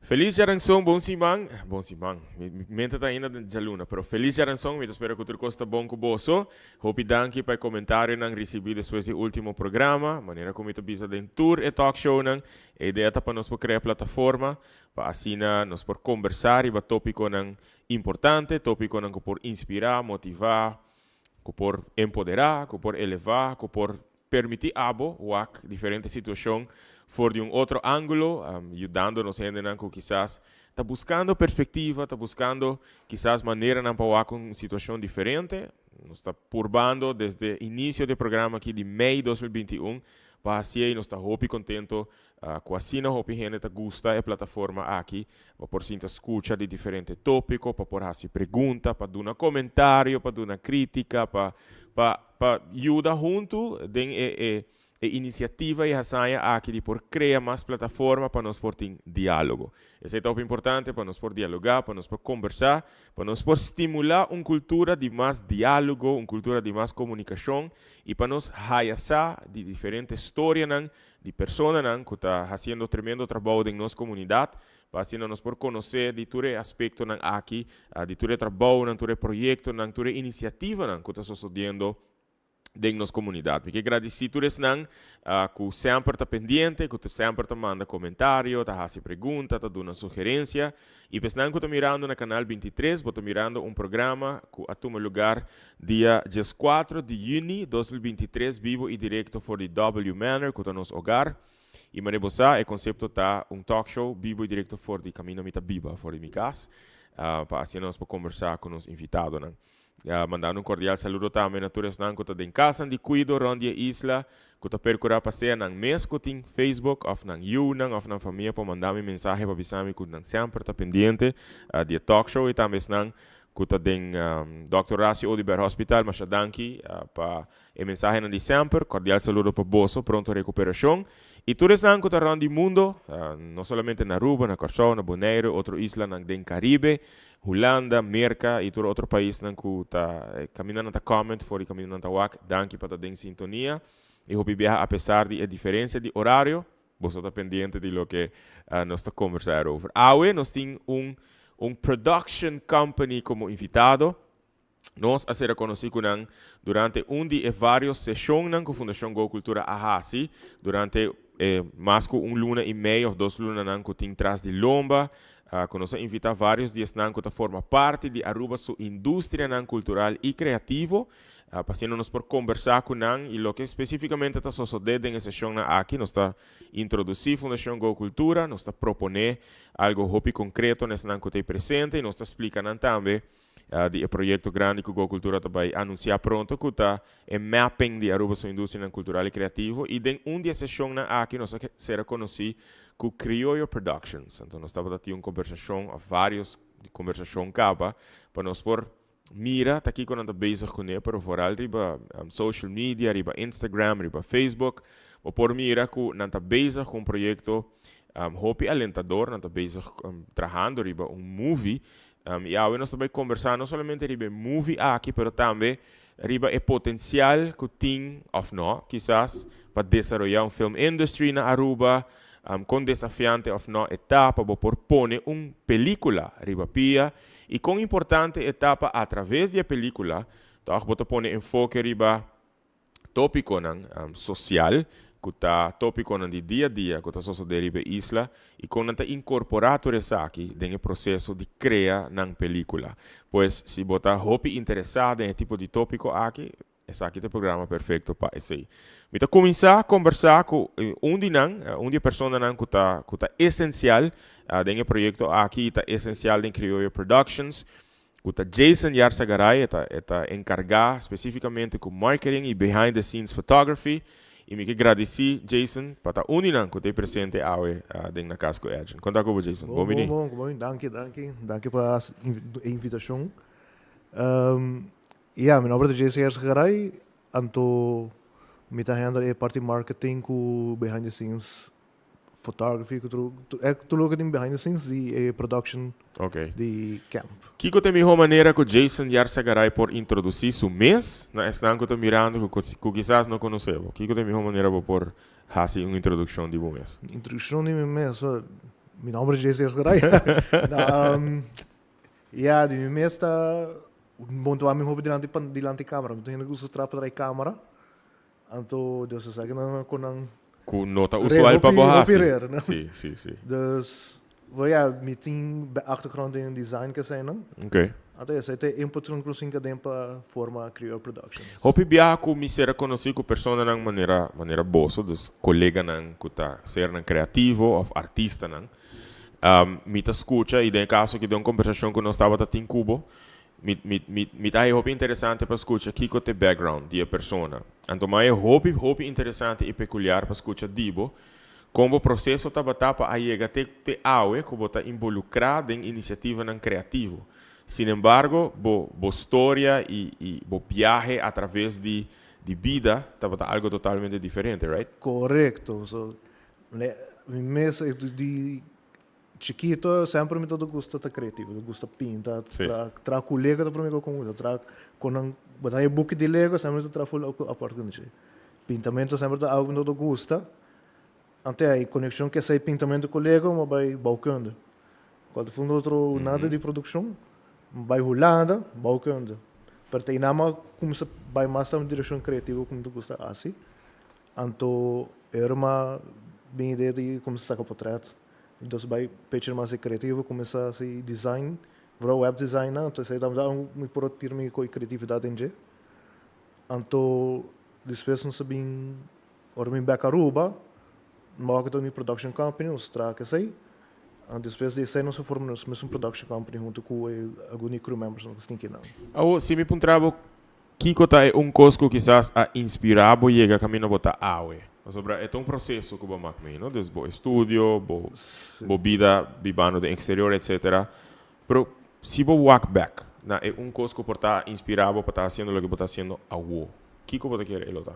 Feliz Jaransong, bom simang, mente tá ainda de luna, pero feliz Jaransong, me espero que tudo costa bom com bolso. Hope danke para comentário não recebi depois do último programa, maneira como tu bisa den tour e talk show não, a ideia tá para nós por criar plataforma, para assim nós por conversar e para tópico não importante, tópico não que por inspirar, motivar, que por empoderar, que por elevar, que por permitir abo, wak, diferentes situações for de outro ângulo, ajudando-nos ainda que quizás está buscando perspectiva, está buscando quizás maneira de para com uma situação diferente, nos está purbando desde o início do programa aqui de maio de 2021, para assim nós está hope contento com assim a hope gente está gosta a plataforma aqui, para por sim escuta de diferentes tópicos, para por assim pergunta, para dar um comentário, para dar uma crítica, para ajudar junto de iniciativa e hasanha aqui de por criar mais plataforma para nós por ter diálogo. Isso é tão importante para nós por dialogar, para nós por conversar, para nós por estimular uma cultura de mais diálogo, uma cultura de mais comunicação e para nós hayasar de diferentes histórias de pessoas que estão fazendo tremendo trabalho em nossa comunidade, para assim nós por conhecer de todo aspecto aqui, de todo trabalho, de todo projeto, de toda iniciativa que está sucedendo de nossa comunidade. Porque agradecidos não, que sempre está pendente, que sempre está manda comentário, está fazendo pergunta, está dando sugerência. E pensando que está mirando no canal 23, estou mirando um programa que toma lugar dia 4 de junho de 2023, vivo e direto for the W Manor, que está nosso hogar. E manebosa, o conceito está um talk show, vivo e direto for the Camino Mita Biba, for the Micas, para assim nós podemos conversar com os invitados. Mandando um cordial saludo também a todos que estão em casa de cuido, ronde a isla, que estão percorrendo passeio no mês que tem Facebook, ou na YouTube, ou na família, para mandar-me mensagem para avisar-me que estão sempre pendente de talk show e também estão que estão em Dr. Rassi Oliver Hospital, mas danke para a mensagem de sempre, cordial saludo para Bosso, pronto recuperação. E todos que estão around o mundo, não somente na Aruba, na Corsão, na Bonaire, outra isla no Caribe, Holanda, Merca e todo outro país que está caminhando na comment, fora caminhando na WAC, danke para estar em sintonia. E hope viajar, apesar de a diferença de horário, você está pendente de lo que nós estamos conversando over. Hoje nós temos um production company como invitado. Nós a ser reconhecido durante de várias sessões com a Fundação Go Cultura Ahasi, durante mais que luna e meio ou 2 lunas que tem traz de lomba, que nós invita vários dias que forma parte de Aruba sua indústria cultural e criativo, passando nos por conversar com e lo que especificamente está sucedendo em sessão aqui, nós está introduzir Fundação Go Cultura, nós está proponer algo hopi concreto nesse que tem presente e nós está explicando também de projeto grande que a Go Cultura vai anunciar pronto, que está em mapping de Aruba sua indústria cultural e criativo e de dia sessão aqui nós será conhecido com Criollo Productions. Então nós estamos tendo uma conversação, várias conversações para nós por mira, tá aqui quando nós bezig com ele, pero vooral riba social media, riba Instagram, riba Facebook, mas por mira que nós estamos bezig com projeto hopi alentador, nós estamos bezig trabalhando riba movie. E agora nós vamos conversar não somente riba movie aqui, pero também riba o potencial que tem, ou não, quizás, para desenvolver film industry na Aruba, com desafiante ou não etapa, para propor uma película riba pia, e com importante etapa, através da película, então, para pôr enfoque riba tópico social, que está tópico de dia a dia, que está sucedendo riba isla, e com está incorporado isso aqui, no processo de criar na película. Pois, se você está interessado em tipo de tópico aqui, esse aqui é o programa perfeito para isso aí. Então, começar a conversar com uma pessoa que está essencial no projeto aqui, está essencial em Criollo Productions, que está Jason Yarsagaray, está encarregado especificamente com marketing e behind the scenes photography. E me agradecer, Jason, para estar que está presente hoje na Casco Edge. Conta com você, Jason. Bom, danke para a invitação. Meu nome é Jason Yarsagaray, anto me está handle a parte marketing com behind the scenes photography, tudo que tem behind the scenes de production de camp. Que tem melhor maneira que Jason Yarsagaray por introduzir seu mês, na estão que estou mirando que quizás não conheceu. Que tem melhor maneira por fazer uma introdução de bom mês. Introdução de mês, Mijn naam is Jesse Gerai. Ja, die meesta monto ami hobi dilanti camera. Então ainda uso trapa da câmera. Então, dus zeggen dan kon dan Com nota usual para borrar. né? Sim, sim, sim. Dus ja, meeting achtergrond in design que zijn dan. Ok. Até essa é input inclusive que tem para forma criar production. Hopi biar ku mi ser conhecido com persona nang maneira boa, dus colega nang kuta ser nang creativo of artista nang. Mi ta escucha e em caso que deu uma conversação que nós estava em Cuba, mi tá hopi interessante para escutar que o background de a persona. Então mais hopi interessante e peculiar para escutar dibo como o processo estava para aí te aue como tá involucrado em iniciativa nang criativo. Sin embargo, bo história e bo viaje através de vida estava algo totalmente diferente, right? Correcto. So, mês de chiquito sempre me todo gosta de criativo, gosta pintar, tra colega da primeira coisa, tra quando botar aí book de Lego sempre tra full a parte de pintamento sempre tá algo que todo gosta. Até aí conexão que sai pintamento com Lego, mas vai balcando. Quando for outro nada de produção vai rolando, balcando. Porque aí nama começa vai mais na direção criativa como tu gosta assim. Então era uma bem ideia de começar com portretos. Então vai peixe mais criativo, começar a se design, virar web designer. Então aí estamos a me por tirar com criatividade em je. Então depois não sabem, ora me back a Aruba, mas que tô em production company, os track assim. En depois de sair nós formamos uma production company junto com alguns crew members que têm que não. Ou se me puntrabo Kiko tá um cosco quizás a inspirar bo chega caminho botar aue. Sobre é um processo que o bom não, desde bo estúdio, bo vida bibano de exterior, etc. Pero se bo walk back, na é um cosco por tá inspirado para tá fazendo o que está fazendo a wo. Kiko pode querer ele tá.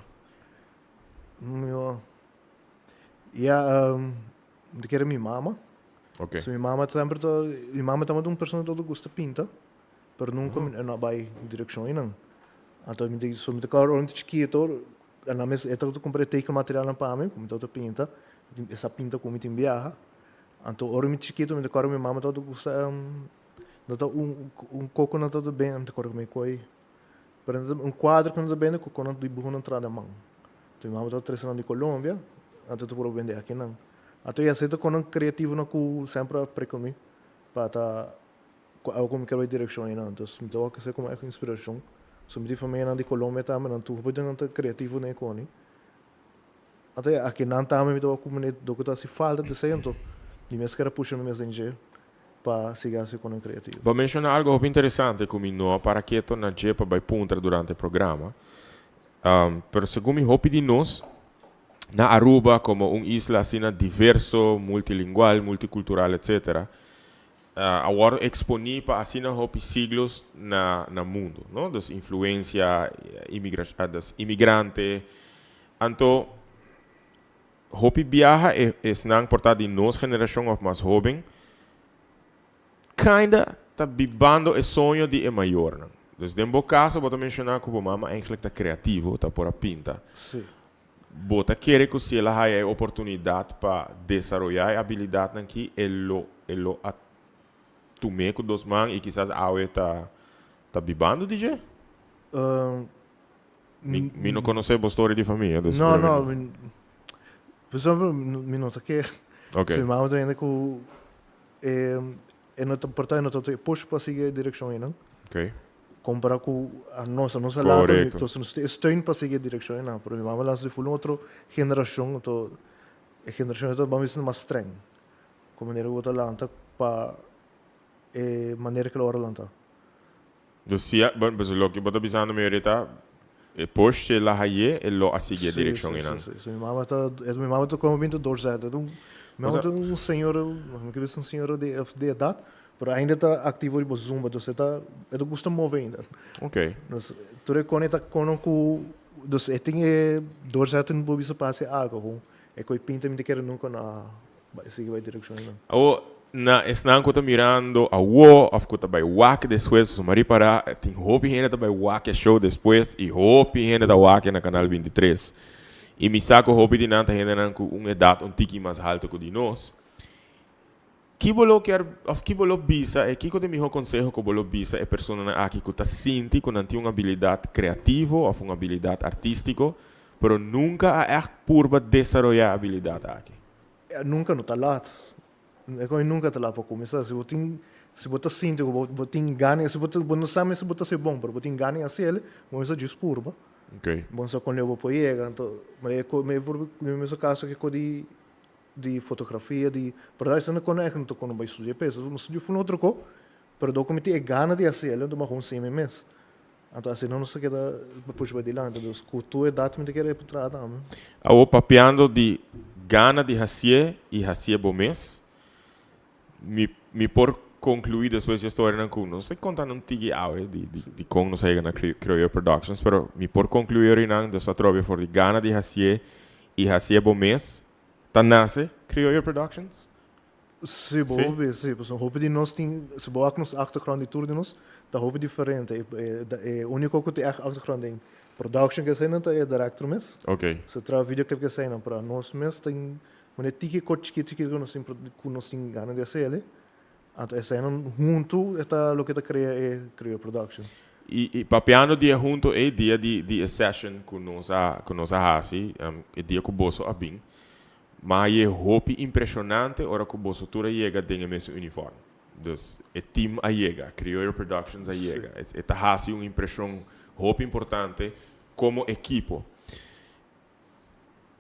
De querer minha mama. Okay. So minha mama também uma pessoa que gosta de pintar, mas nunca não vai direção aí não. Então me diz sobre o carro onde chiquito, na mesa eu comprei take material para mim, como eu pinta, essa pinta como tem viaja. Então ora me chiquito me decoro minha mama todo gosta coco não todo bem, me decoro me coi. Por exemplo, quadro quando bem coco não dibujo não trada mão. Então minha mama todo trazendo de Colômbia, então tu pode vender aqui não. Então eu aceito quando criativo não com sempre para comigo para algo que eu direção aí não. Então me dá que ser como é que inspiração. So me família na de Colômbia também não tu pode não ter criativo nem com ele. Até aqui não também me dá como nem do que tá se falta de ser então. E me esquece puxar me mesmo para seguir assim com o criativo. Vou mencionar algo interessante comigo para que eu na jepa vai punta durante o programa. Pero segundo me hope de nós na Aruba como isla assim diverso, multilingual, multicultural, etc. Agora exponi para assim hope siglos na mundo, não? Das influência das imigrante. Então hope viaja é não importa de nossa geração ou mais jovem. Kinda tá vivendo o sonho de é maior, não? Desde um caso vou mencionar que o mama eigenlijk tá criativo, tá por a pinta. Sim. Bota querer que se ela tenha oportunidade para desenvolver a habilidade aqui, elo a tomar com dos mãos e quizás a aue tá vivendo, DJ? Me não conhece a história de família. Não. Por exemplo, me nota que okay. Se mal ainda com não te portar não te push para seguir a direção aí não. Ok. Comparar com a nossa lata, então steun para seguir a direção aí não. Porque minha mãe lá se foi outra geração, então a geração então vamos ser mais streng. Como maneira outra lanta para maneira que ela ora lanta. Então se mas o que bota pensando melhor tá push se lá aí elo a seguir a direção aí não. Sim, minha mãe tá como vindo doorzet. Então minha mãe um senhor, não que um senhor de idade. Pero ainda está ativo de Zumba, então você está, eu gosto de mover ainda. Ok. Mas tu reconhece com, então tem dois anos no bobiço passe água, é que eu pinta me quero nunca na seguir a direção ainda. Ou na esnan que eu tô mirando a wo, of que eu tô vai walk depois, o mari para tem hope ainda vai walk show depois e hope ainda da walk na canal 23. E me saco hope de nanta ainda com uma idade um tiki mais alto que de nós. que bolo bisa e que mi consejo que bolo bisa é persona aqui que tá sinti que não tem uma habilidade criativa ou uma habilidade artística, pero nunca é purba desenvolver habilidade aqui. Nunca não está lá. É como nunca está lá para começar. Se você sente que você tem ganho, se você não sabe se você é bom, mas você tem ganho assim, você diz purba. Ok. Bom, só quando eu vou para ele, então, mas no meu caso que de fotografia, de produção, não conheço, não estou com uma estúdio peça, mas estúdio foi outra coisa, mas eu cometi a gana de fazer, então mas com 6 meses. Então assim não se queda depois para adiante, então cultura é data me quer ir para trás também. Eu papiando de gana de fazer e fazer bom mês, me por concluir depois da história não sei contar não tige ao de como não sei na Criolla Productions, pero me por concluir não dessa trove for de gana de fazer e fazer bom mês. Tá nasce Criolla Productions? Sim, sim, porque roupa de nós tem, se boa que nos achtergrond de tudo de nós, tá roupa diferente. É único que tem achtergrond em production que sai não é director mes. Ok. Se trava videoclip que sai não para nós mes tem, mas tiki cochiki que nós tem gana de fazer. Então essa não junto está lo que tá cria Criolla Production. E papiando dia junto é dia de session com nós a hasi, é dia que o bosso a bem. Mas é roupa impressionante ora que o bosso toda chega dentro do mesmo uniforme. Então, o time a chega, Criolla Productions a chega. Está hasi uma impressão roupa importante como equipo.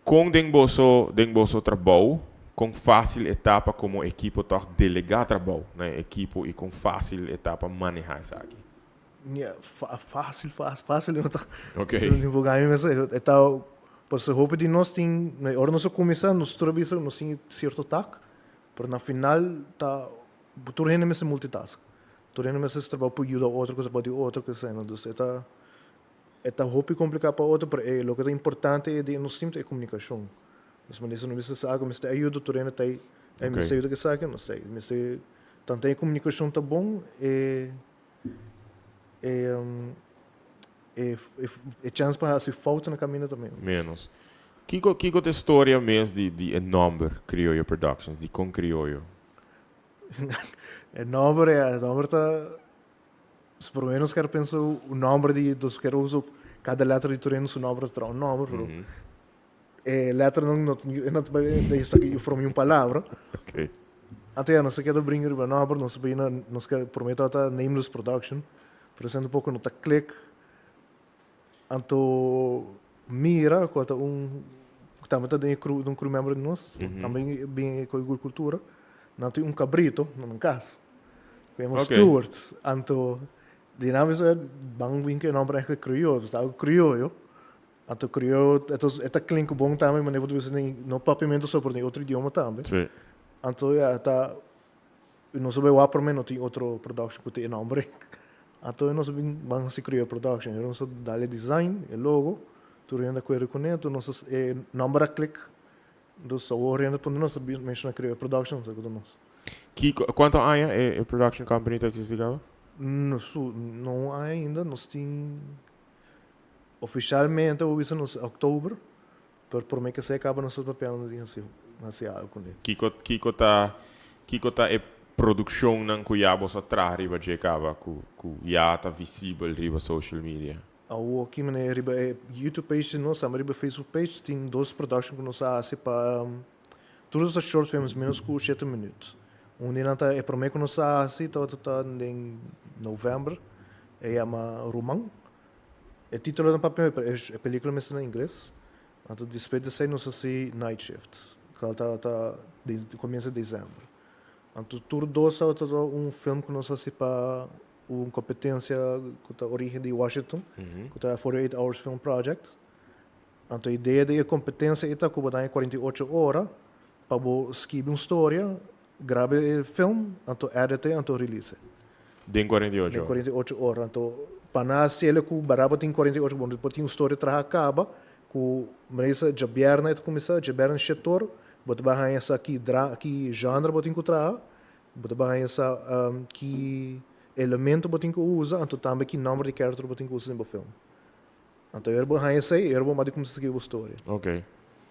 Com den bosso trabalho, com fácil etapa como equipo tá delegar trabalho, né? Equipo e com fácil etapa manejar isso aqui. Yeah, fácil não tá. Ok. Se não divulgar mas tá pois a roupa de nós tem, ora nós começar nos trabalhos nós tem certo tac, mas na final tá tu rende mais multitask. Tu rende mais trabalho para ajudar outro coisa para outro que sei, não então é roupa complicado para outro, mas o que é importante é de nós temos é comunicação. Mas não precisa saber, mas ajuda tu rende tai, me sei o que sabe, não sei, mas tanto a comunicação tá bom é chance para se falta na caminho também. Menos. Kiko a história mesmo de nome Criolla Productions, de com Criolla. O nome tá se por menos quero pensar o nome de dos quero uso cada letra de Torino o nome para um nome, letra não isso aqui from uma palavra. Ok. Até não sei que brincar o nome, não sei não sei prometo tá nameless production. Por exemplo, um pouco no tá click anto mira quando também tem um crew member de nós também bem com agricultura não tem cabrito não casa temos stewards anto dinâmico é bang win que não para que criou está criou anto criou é clink bom também mas não no papimento só por outro idioma também anto tá não soube o apro não tem outro production que tem nome então nós vamos se criar production, nós dá-lhe design, o logo, tu renda com ele com ele, nós number click, nós só renda quando nós mencionamos criar production, sabe do nós. Quanto anos é production company que existe agora? Não há ainda, nós tem oficialmente o isso nos outubro, por mim que se acaba nosso papel no dia assim algo com ele. Kiko tá produção não cuiabo só traz riba de acaba com já tá visível riba social media. Aqui mané riba YouTube page nós, riba Facebook page tem dois production que nós faz para todos os short films menos com 7 minutos. Deles é para mim que nós faz tá em novembro é chama Rumang. O título do papel é película mas em inglês. Então depois de sair nós assim Night Shifts, que tá começa de dezembro. Então, tudo dois é filme que nós fazemos para uma competência que a origem de Washington, que é 48 Hours Film Project. Então, a ideia da competência é que você 48 horas para escrever uma história, gravar o filme, então editar, então release. Tem 48 horas. 48 horas. Então, para nós, ele que o baraba tem 48 horas, depois tem uma história que acaba, que a jaberna começa, jaberna setor, você vai essa aqui gênero você encontrar, você vai essa que elemento você usa, então também que número de character você usa no filme. Então eu vou essa aí, eu vou mais como se escreve a história. Ok.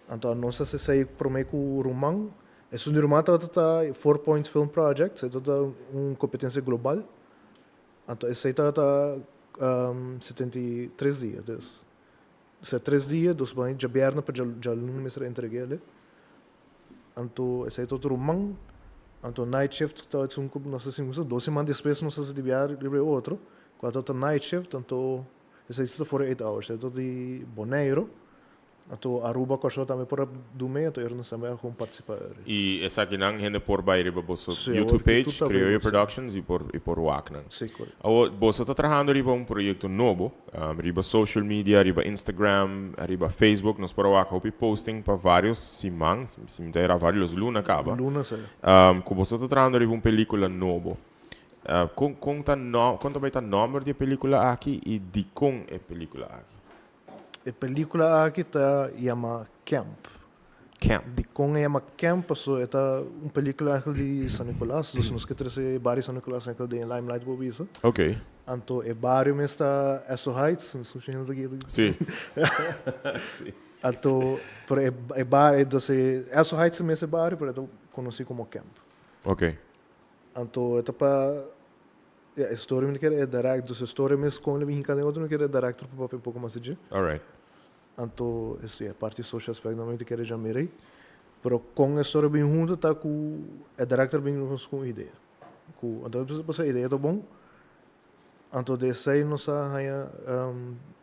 Então nós se sai por meio com o romance, Isso no Romata tá 4 Point Film Project, isso tá uma competência global. Então, isso aí tá 73 dias. Dus. Se 3 dias, dus bem, já berna para já não me será entregue. Então, isso aí tá outro mang. Então, night shift tá não sei se 2 semanas depois não sei se devia ir outro. Quando tá night shift, então, isso aí está 48 hours. Então, de Bonaire. Então, Aruba começou também por do meio, então eu não sabia como participar. E essa aqui não rende por bairro para o Sim, YouTube page, tá Criollo vendo, Productions e por WAC. Sim, correto. Você está trabalhando riba um projeto novo, riba social media, riba Instagram, riba Facebook, nós por WAC hopi posting para vários simãs, era vários luna acaba. Luna, sim. Que você está trabalhando riba uma película novo. Conta vai o nome da película aqui e de como é a película aqui. A película aqui está chama Camp. Camp. De com chama Camp, so esta uma película de São Nicolás, dos nos que trouxe vários São Nicolás naquele de Limelight Bobisa. Ok. Então, é barrio mesmo está Esso Heights, não sei se aqui. Sim. Então, pero é barrio, então Esso Heights mesmo é barrio, pero eu conheci como Camp. Ok. Então, é para a história me quer é direct, dus a história mesmo com ele vem cada outro me quer é direct para um pouco mais de. Alright. Então, isso é a parte social aspect não me quer já mirei. Pero com a história bem junto tá com a director bem com ideia. Com então você a ideia tá bom. Então desse nós haya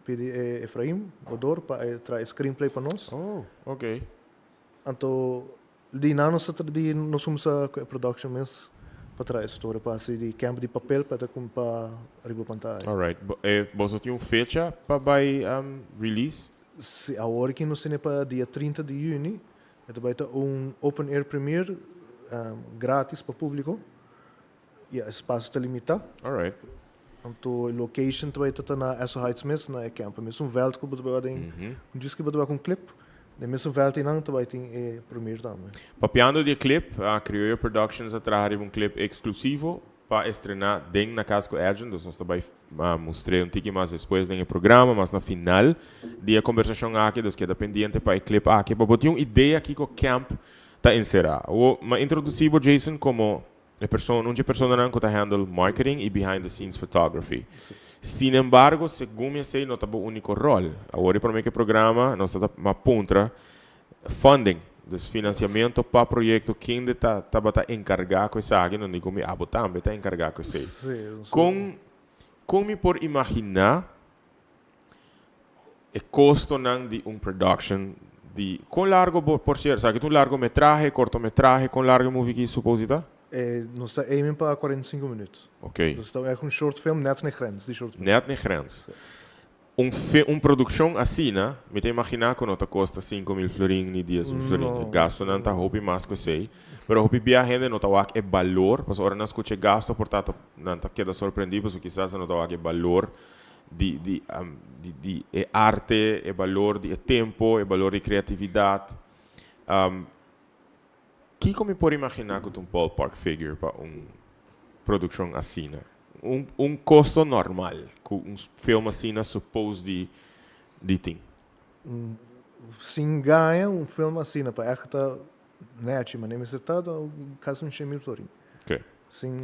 pedi Efraim Odor para trazer screenplay para nós. Oh, ok. Então de nós somos a production mesmo para trazer história para se de campo de papel para para arriba pantalla. Alright. Você tem uma fecha para release? Se a hora que nós temos para dia 30 de junho, vai ter open air premiere grátis para o público. E o espaço está limitado. Alright. Então, a location vai estar na Esso Heights mesmo, na campo. Mesmo veld que você vai ter disco que você vai com clip. De mesmo veld não vai ter premiere também. Papiando de clip, a Criollo Productions atrás um clipe exclusivo para estrenar dentro na casa com Ergen. Nós estamos mostrar um tique mais depois do programa, mas na final da conversação aqui, que é dependente para o clipe aqui, para ter uma ideia aqui que o camp está encerrado. Eu introduzi o Jason como uma pessoa que está handle marketing e behind the scenes photography. Sin embargo, segundo eu sei, não está o único rol. Agora para mim que programa, nós estamos a ponta funding, dos financiamento para projeto quem está encarregado com essa área, não digo me também está encarregado com isso. Como me por imaginar o custo de production de com largo por ser, sabe que um largometragem, cortometragem, com largo movie que suposita? Nós estamos aiming para 45 minutos. Ok. Nós estamos com um short film, net na grens, die short film. Net na grens. Produção assim, né? Me tem imaginar que não custa 5.000 florins ni 10.000 florins. Gasto não está roupa mais que sei. Pero roupa bem a gente não está é valor. Mas agora não escute gasto, portanto não está queda surpreendido, porque quizás não está é valor de arte, é valor de tempo, é valor de criatividade. Que como pode imaginar que um ballpark figure para produção assim, né? Custo normal que filme assim supôs de ter. Sim, ganha filme assim, para echt net, mas nem se está caso 100.000 florins. Ok.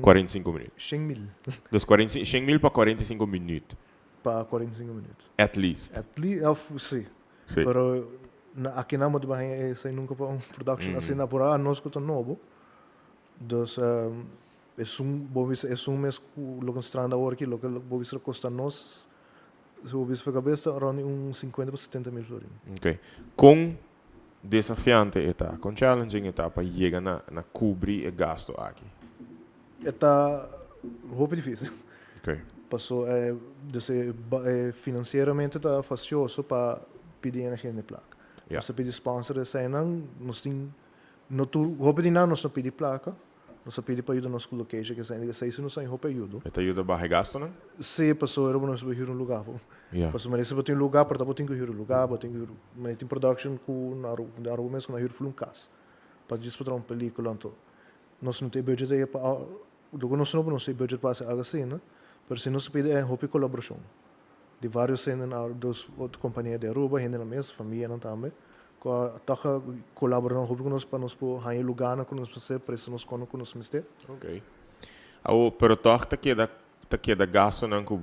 45 minutos. 100.000. Dos 100.000 para 45 minutos. Para 45 minutos. At least. Sim. Sim. Pero aqui não muito bem, sei nunca para production assim na por nós que estou novo. Dus é um mês que o stranda aqui, o que bobis custa nós, se bobis fica besta, around 50 para 70.000 florins. Ok. Com desafiante etapa, com challenging etapa, chega na cobrir o gasto aqui. Está roupa difícil. Ok. Passou, financeiramente está facioso para pedir a gente placa. Você pede sponsor de cena, nós tem, no tu roupa de não, nós não pedi placa. Nós pedimos para ajudar nos location que saem de 6 não saem roupa ajuda. Esta ajuda para gasto, não? Se passou era nós ir um lugar. Passou mas se botar um lugar para botar um lugar, botar mas tem production com na rua mesmo na rua full casa. Para disputar uma película então. Nós não tem budget aí para do nós não tem budget para fazer algo assim, né? Mas se nós pedimos roupa colaboração de vários cenas dos outras companhias de Aruba, gente na mesma família não também. Taga colaborando com nós para nós por há lugar na nós fazer preço nós com nós mister. Ok. Pero toch te queda gasto não com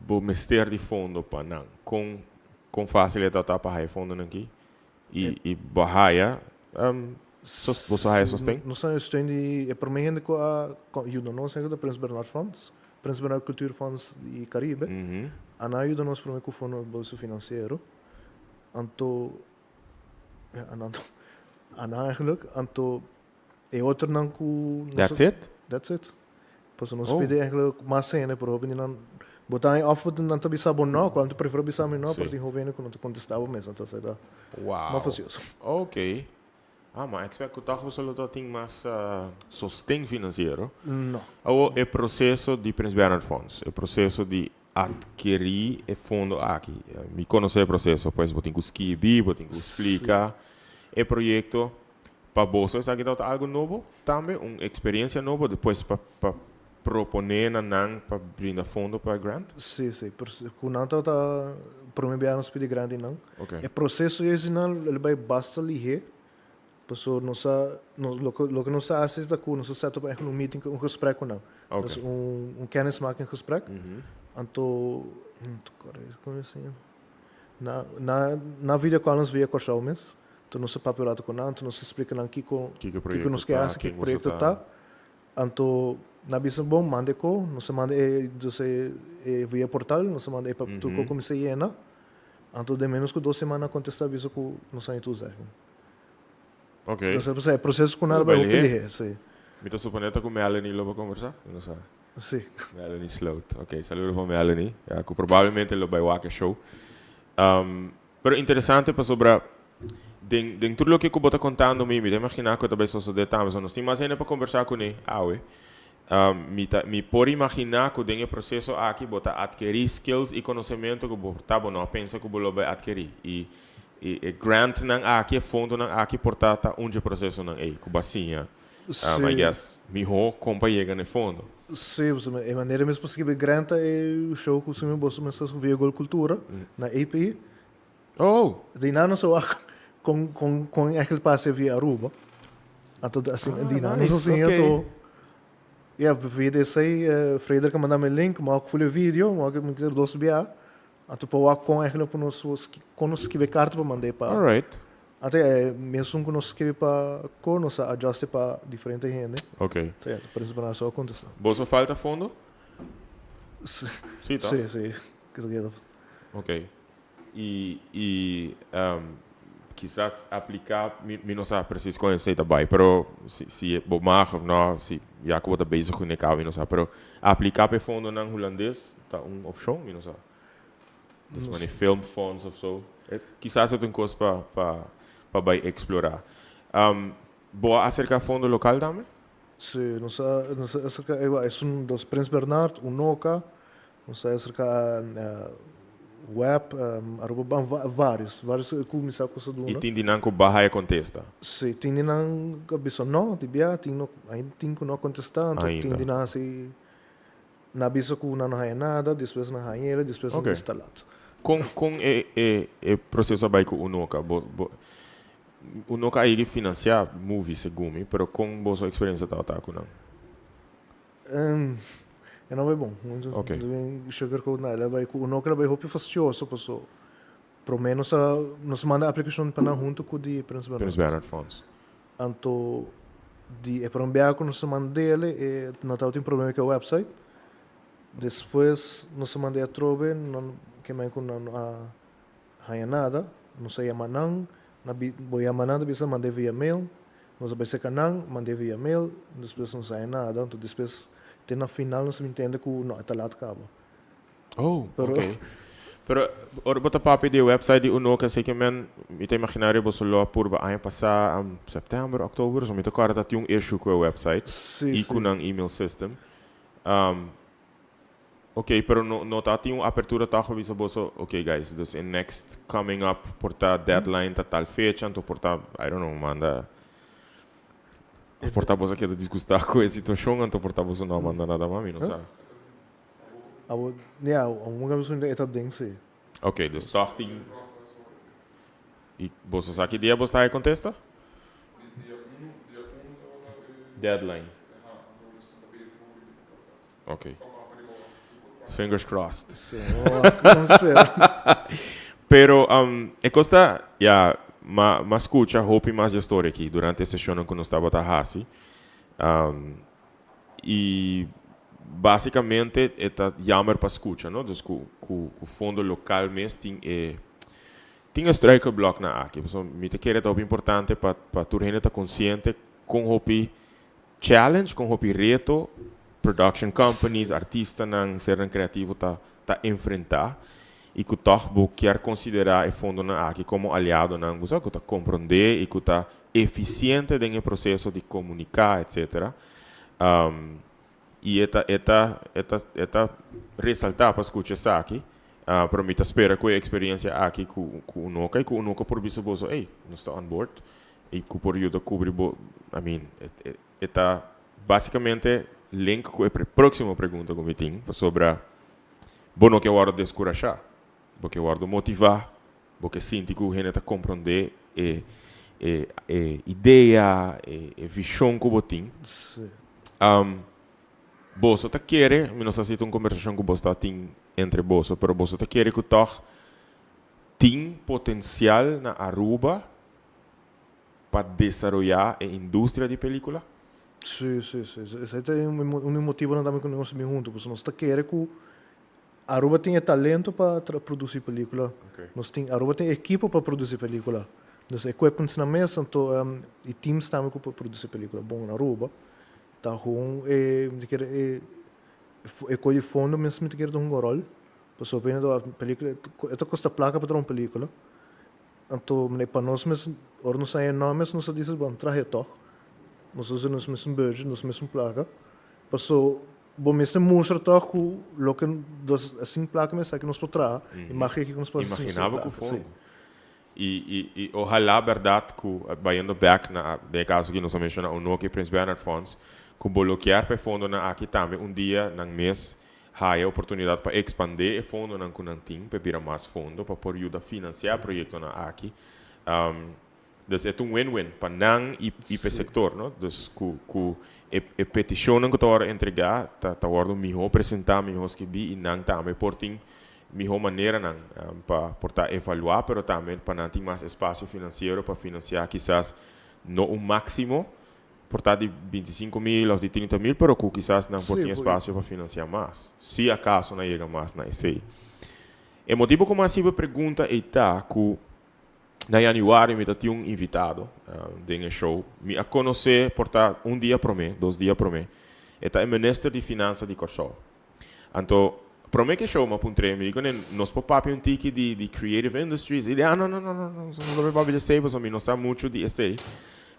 o mister de fundo para não com facilidade para high fundo não aqui e bahia você high sustém? Nós sustém de para mim ainda com a ajuda nós ainda da Prins Bernhard Funds, Prins Bernhard Culture Funds e Caribe. Ana ajuda nós para mim com o fundo bolso financeiro. Anto Ana eigenlijk anto outro não com That's it? That's it. Pas nós pede eigenlijk mais cena para o não botar off botar não tá bisa bom não, quando prefiro bisa mais não, porque o jovem não te contestava mesmo, então sai da. Wow. Mas faz isso. Ok. Mas expect que o taxa você não tem mais sustento financeiro? Não. É processo de Prins Bernhard Funds, é processo de adquirir o fundo aqui. Me conhecer o processo, pois eu tenho que escrever, eu tenho que explicar. É projeto para você, sabe que algo novo também, uma experiência nova, depois para proponer para brindar fundo para grant? Sim, com não tá para mim bem nos pedir grande não. Okay. O processo é não, ele vai basta ligar. Pessoa nossa logo nossa assista com nossa setup é um meeting um gesprek com não. Okay. Um kennismaking gesprek. Anto como assim? Na vídeo com nós via com show mes. Tu não se papelado com não, tu não se explica não que nos quer essa que projeto tá. Anto na bisa bom mande ko, não se manda via portal, não se manda para tu como se llena. Anto de menos que 2 semanas contestar bisa com não sai tu zé. Ok. Então, é processo com nada vai operar, sim. Me tô suponendo com Melanie logo conversar, não sabe? Sim. Melanie Sloat. Ok, saludo para Melanie. Que provavelmente lo vai waka show. Pero interessante para sobre dentro do que eu bota contando me imaginar que talvez só de tamo, nós temos mais ainda para conversar com ele. Me pode imaginar que o processo aqui bota adquirir skills e conhecimento que tá bom, não pensa que o vai adquirir e grant não aqui fundo não aqui portata onde processo não é com bacinha. I guess melhor companhia no fundo. Sim, a maneira mesmo possível grant é o show que o senhor bolso mas via Gol Cultura na API. Oh, de não só com aquele passe via Aruba. Então assim, de não assim eu tô via desse Frederik mandou-me link, mas eu fui o vídeo, mas eu me quero dois bia. Então para com aquele para nós com nós escrever carta para mandar para. Alright. Até mesmo com nós escrever para com nós ajuste para diferente gente. Ok. Então, por isso para só contestar. Você falta fundo? Sim, tá? Sim. Ok. Quizás aplicar, não sabe preciso conhecer também, pero se bom ou não, se já que você bezig com o carro, não sabe, pero aplicar para fundo não holandês, tá uma opção, não sabe. Dus wanneer filmfonds of zo. Quizás het een kost para explorar. Boa acerca fundo local também? Sim, não sei acerca é dos Prins Bernhard, Noka, não sei acerca web, Aruba, vários começar com essa duna. E tem dinam que Bahia contesta? Sim, tem dinam que bisa não, tibia, ainda tem que não contestar, tem dinam assim na bisa que não há nada, depois não há ele, depois não instalado. Com o processo vai com o Noka, o Noka aí financiar movies segundo, pero com boa experiência tá com não. Não é bom. Ok. Sugarcoat na ela vai com o Noka vai hope fastioso passou. Pro menos nos manda a aplicação para junto com de Prins Bernhard Funds. Anto de para enviar com nos manda dele não tá tem problema com o website. Depois nos manda a trove não que mais com a nada, não sei amanhã, na boia amanhã bisa mandar via mail, nos vai ser canal, mandar via mail, depois não sai nada, então depois tem na final não se entende que não está lá de cabo. Oh, ok. Pero ora bota papi de website de Unoka sei que men me tem imaginário você lá por ano passar setembro, outubro, so me te cara tá um issue com o website e com um email system. Ok, pero no tá tem uma apertura tá com isso bolso. Ok, guys, dus in next coming up porta deadline tá tal fecha, então porta I don't know, manda porta bolso que disgustar com a situação, então porta bolso não manda nada mais, não sabe. Ja, uma vez ainda é ding sim. Ok, dus toch tem E você sabe que dia você está contesta? Deadline. Ok. Fingers crossed. Sim, vamos esperar. Pero e costa ya ma escucha hope mais de história aqui durante a sessão quando estava a e basicamente é jammer para escucha, não? Dus o fundo local mesmo tem strike block na aqui, então me te quer é top importante para tu gente estar consciente com hope challenge, com hope reto production companies, artistas não serem criativos tá enfrentar e que toch quer considerar o fundo na aqui como aliado não, que tá compreender e que tá eficiente no processo de comunicar, etc. E eta ressaltar para escutar isso aqui, para mim espera que a experiência aqui com o Noca e com o Noca por visto bozo, ei, não está on board e que por ajuda cobrir, I mean, eta basicamente link com a próxima pergunta que eu tenho sobre bono que eu guardo descurajar, porque eu guardo motivar, porque sinto que o gente está compreender ideia, visão que eu tenho. Sim. Você está querendo, não sei se uma conversação que você tem entre você, mas você está querendo que toch tem potencial na Aruba para desenvolver a indústria de película? Sim. Esse é um motivo também que nós estamos juntos, porque nós está querendo que a Aruba tem talento para produzir película. Okay. A Aruba tem equipe para produzir película. Dus equipments na mesa, então, e teams também para produzir película. Bom, na Aruba, tá com coisa fundo mesmo que quer um rol. Pessoal, bem a película, esta custa placa para uma película. Então, para nós mesmo, ora não sai nomes, não se diz bom traje toch. Nós usamos mesmo budget, nós mesmo placa. Pessoal, bom mesmo mostra toch o que dos assim placa mesmo que nós podemos imagina que nós podemos imaginava que foi. E ojalá verdade que baiando back na caso que nós mencionamos o Nokia Prince Bernhard Funds que bloquear para fundo na aqui também dia no mês há a oportunidade para expandir o fundo na Kunantin para virar mais fundo para poder ajudar a financiar projeto na aqui dus é win-win para não e para o setor, não? Dus a petição que está entregar está guardo melhor apresentar melhor que bi e não também portem melhor maneira não para evaluar, mas também para não ter mais espaço financeiro para financiar quizás não o máximo portar de 25 mil ou de 30 mil, mas que quizás não tem espaço para financiar mais. Se acaso não chega mais na ECI. O motivo como assim a pergunta é que na januário, eu tinha invitado de show, me a conhecer, portar dia para mim, 2 dias para mim. É o ministro de Finanças de Corsol. Então, para mim que show, me apontei, me digo, nós papapim um ticket de Creative Industries, ele, não vai dizer, mas não sabe muito de esse.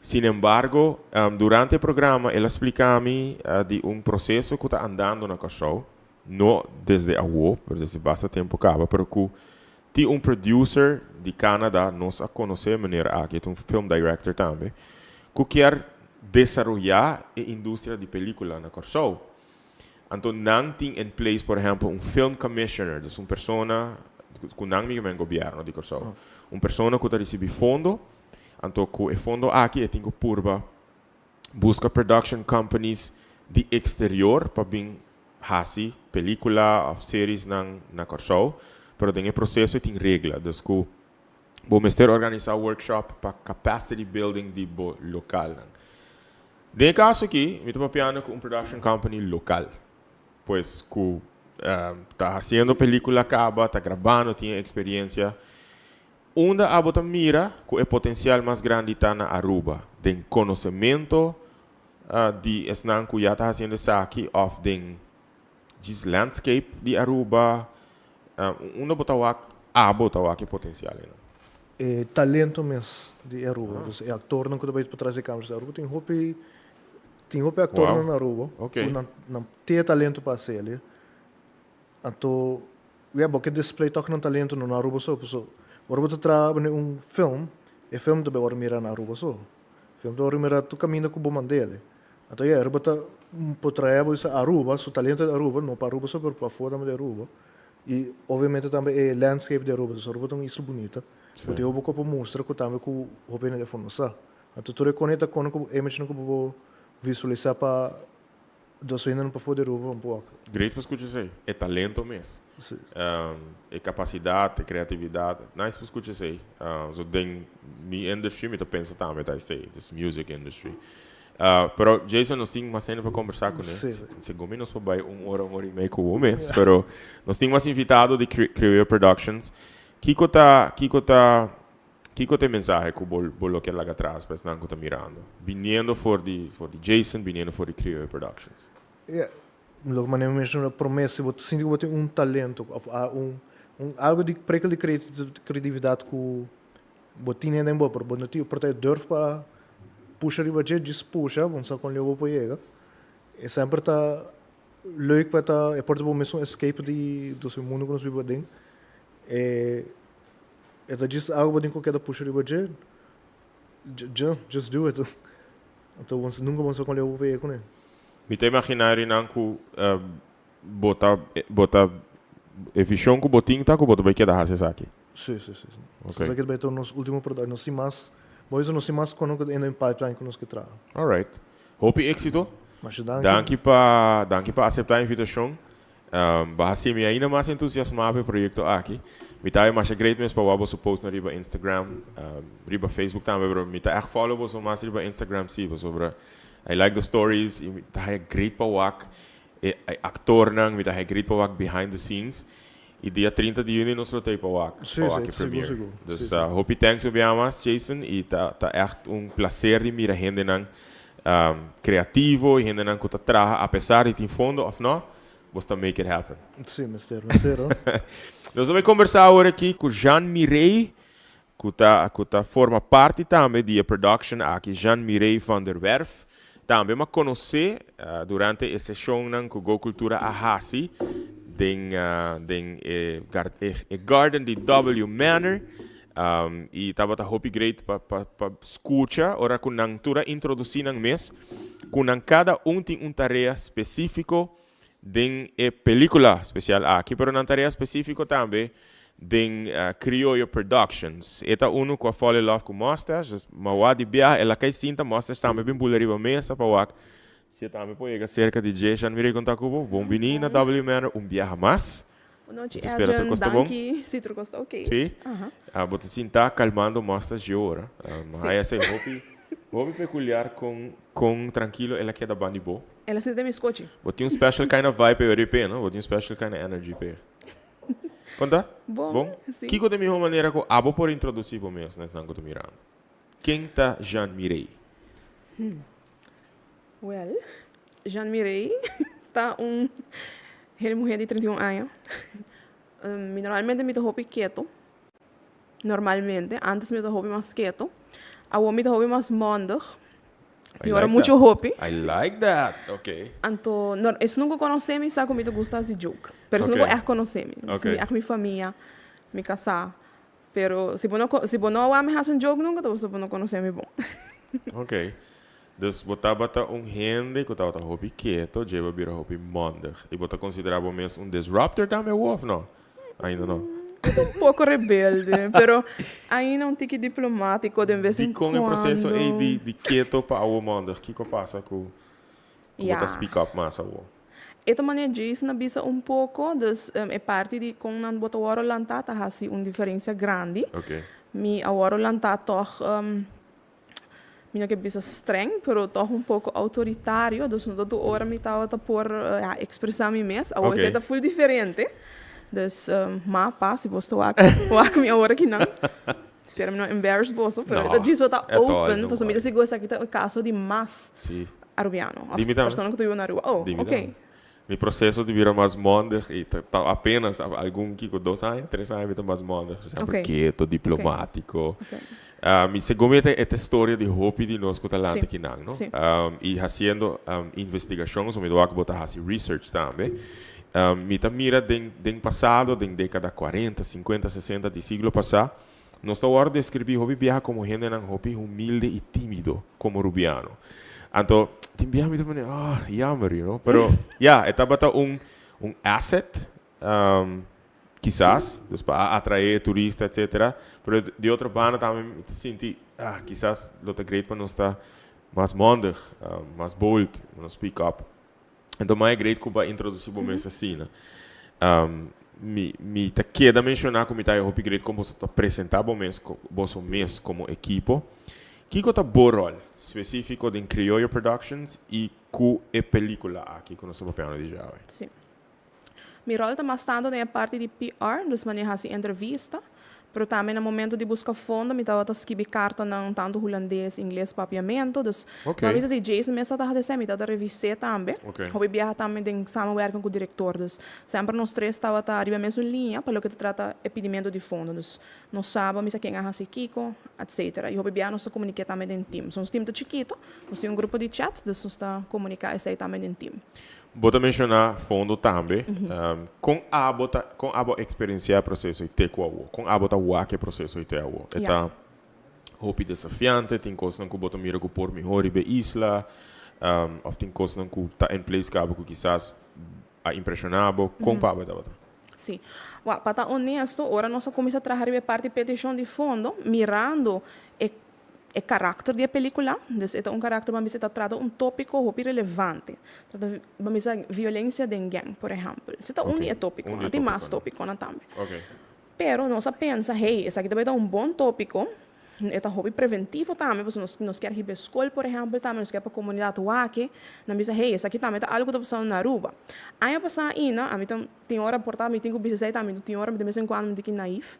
Sin embargo, durante o programa, ele explica-me de processo que está andando na Corsol, não desde a UO, desde bastante tempo acaba, mas que tem producer de Canadá, nós a conhecer maneira aqui, é film director também, que quer desenvolver a indústria de película na Corsol. Então, não tem em place, por exemplo, film commissioner, dus pessoa que não é governo de Corsol. Pessoa que recebe fundo, então, com o fundo aqui, tem que purba, busca production companies de exterior para vir fazer película ou séries na Corsol. Pero tem processo e tem regra, dus que vamos ter organizar workshop para capacity building de local. No caso aqui, eu estou papiando com production company local, pois que está fazendo película acaba, está gravando, tem experiência. Onde a bota mira que o potencial mais grande está na Aruba, tem conhecimento de esnan que já está fazendo isso aqui, of den landscape de Aruba. Uma botar aqui potencial, né? Talento mesmo de Aruba. É ator não pode para trazer câmeras de Aruba. Tem ator na Aruba. Okay. Não tem talento para ser ali. Então, porque display toca não talento na Aruba só. Aruba tu trabalha film. E film também vai mirar na Aruba só. Film vai mirar tu caminha com o bom dele. Então, Aruba tá por trabalhar isso Aruba, o talento de Aruba, não para Aruba só para fora de Aruba. E, obviamente, também é landscape de Aruba. Aruba é uma isla bonita. O teu boca para mostrar que também que o hobby não é fornosa. Então tu reconhece com o image que eu visualizar para dos ainda não para poder roubar um pouco. Great para escutar isso aí. É talento mesmo. Sim. É capacidade, é criatividade. Nice para escutar isso aí. So then, minha industry, eu penso também, tá sei, this music industry. Pero Jason, nós tínhamos mais ainda para conversar com ele. Se menos para vai 1 hora e meia com o mês, pero nós tínhamos invitado de Creative Productions. Kiko tem mensagem que o bolo que lá atrás, para não estar mirando. Viniendo for the Jason, viniendo for the Creative Productions. Yeah. Logo maneira mesmo uma promessa, você sente que você tem um talento, algo de prekel de criatividade que você tem ainda em boa, porque você tem durf para puxar e budget, diz puxa, vamos só com ele para chegar. E sempre tá leuk para tá, é por exemplo mesmo escape do seu mundo que nós vivemos dentro. É diz algo que qualquer puxar e budget, just do it. Então você nunca vamos só com ele para chegar com ele. Me tem imaginar em que botar visão que botinho tá que botar vai quedar assim aqui. Sim. Okay. Isso aqui vai ter nos último produto, nós mais, mas nós mais com o ainda em pipeline que nós que traga. Alright. Hope êxito. Mas danke para aceitar a invitação. Bahasi me ainda mais entusiasmado pelo projeto aqui. Me tá mais great mesmo para o post na riba Instagram, riba Facebook também, bro. Me tá echt follow você mais riba Instagram sim, sobre I like the stories. Me tá great para o actor nang, me tá great para o behind the scenes. E dia 30 de junho nós voltei para o aqui premiere. Dus hope thanks o mais Jason e tá echt prazer de mirar gente nang criativo e gente nang que tá traga apesar de ter fundo ou não, você make it happen. Sim, mister. Nós vamos conversar agora aqui com Jean Mirey, que forma parte também da production aqui, Jean Mirey van der Werf. Também me conheci durante essa sessão com Go Cultura Ahasi, den Garden de W Manor. E estava hope great para escutar, ora com nang tura introduzir nang mes, com nang cada tem tarefa específico den película especial aqui, pero nang tarefa específico também den Criollo Productions. Eta uno que fall in love com Masters, mas de biar ela cai cinta Masters também bem buleriba mesa para o se também pode cerca de Jason me recontar com bom menina W Manor biar mais. Noite, Adrian, danke, se tu gosta, ok. Sim. Você sinta calmando Masters de hora. Mas essa hobby peculiar com tranquilo ela queda bandi bo. Ela se tem escute. Você tem special kind of vibe europeia, não? Você tem special kind of energy pe. Conta? Bom. Que coisa melhor maneira que abo por introduzir o mês nessa que eu tô mirando. Quem tá Jean Mirey? Well, Jean Mirey tá mulher de 31 anos. Normalmente me hobby quieto. Normalmente, antes me hobby mais quieto. Agora me hobby mais mondig. Tem hora muito hobby. I like that. Okay. Então, isso nunca conheci me sabe como me gusta de jogo. Pero isso nunca é conhecer me. É minha família, me casar. Pero se você não ame um jogo nunca, você não conhecer me bom. Okay. Dus botava gente que estava hobby quieto, já vira hobby mondig. E você considerava mesmo disruptor também ou não? Ainda não. Pouco rebelde, pero ainda tique diplomático de vez em quando. E com o processo de quieto para o mondig, o que passa com você speak up mais ao? Esta maneira diz na bisa pouco, dus é parte de com não botar o oro lantar, tá assim diferença grande. Okay. Mi a oro lantar toch minha que bisa streng, pero toch pouco autoritário, dus não toda hora me tava por expressar me mesmo, a hoje é full diferente. Dus se você está com minha hora que não. Espero me não embarrass você, pero dat diz está open, você me diz que gosta aqui o caso de mais arubiano. A pessoa que tu na rua. Ok. O processo de virar mais mondig e apenas algum que com 2 anos, 3 anos está mais mondig, sempre quieto, diplomático. Me segundo esta história de hope de nós que talante aqui não, e fazendo investigações, me dou a botar research também. Me mira den passado, den década 40, 50, 60 do século passado, nós está hora de escrever hobby viaja como gente não hobby humilde e tímido como rubiano. Então, tem viaja me também, jammer, you know, pero estava um asset quizás, para atraer turistas, etc. Pero de outra banda também me senti, quizás lo te great para nós estar mais mondig, mais bold, não speak up. Então, mais great que para introduzir bom essa cena. Me te queda mencionar como está o great como você apresentar bom mês como equipo. Que é o bom rol específico de Criollo Productions e que é película aqui que nós estamos falando de já. Sim. Meu rol está bastante na parte de PR, dus manejar essa entrevista, pero também no momento de buscar fundo, me estava escrever carta não tanto holandês, inglês, papiamento, dus Okay. às vezes a Jason me está fazendo, me está revisar também. Okay. Hobby viajar também tem samenwerking com o diretor, dus sempre nós três estava arriba a mesma linha para o que trata pedimento de fundo, dus nós sabemos quem é esse Kiko, etc. E hobby viajar nós comunica também em time. Somos time de chiquito, nós temos grupo de chat, dus nós está comunicar isso aí também em time. Vou mencionar fundo também. Com a experiência processo e te com a bota o que processo e te Eta hopi desafiante, tem coisas que bota mira que por melhor e be isla, ou tem coisas que tá em place que que quizás a impressionável com pa bota. Sim. Para estar honesto, agora nós começamos a trabalhar a parte de petição de fundo, mirando o caráter da película. Então, é caráter que está tratando tópico muito relevante. Vamos a violência de gang, por exemplo. Isso é um tópico, não tem mais tópico também. Okay. Pero nós pensamos, esse aqui também é bom tópico. É um hobby preventivo também, porque nós queremos ir para a escola, por exemplo, também nós queremos para a comunidade aqui. Nós pensamos, esse aqui também é algo que está passando na Aruba. Aí, passando ainda, a mim tem hora portar, a tenho que dizer também, tem hora, de vez em quando, eu tenho naif.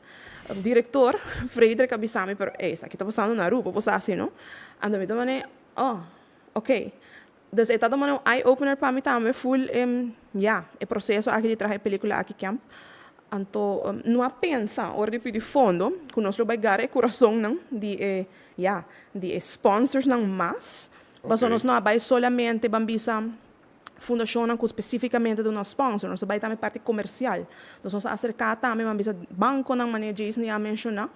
O diretor, Frederick, avisou-me, pero esse aqui está passando na Aruba, você assim, não? Então, eu falei, ok. Então, está dando um eye-opener para mim também, full, o processo aqui de trazer a película aqui camp. Então, não pensa, hora de pedir fundo, que nós vamos ganhar o coração não, de sponsors não mais, mas nós não vai solamente bambisa fundação que especificamente de um sponsor, nós vai também parte comercial, nós vamos acercar também bambisa banco não maneira de isso nem a mencionar,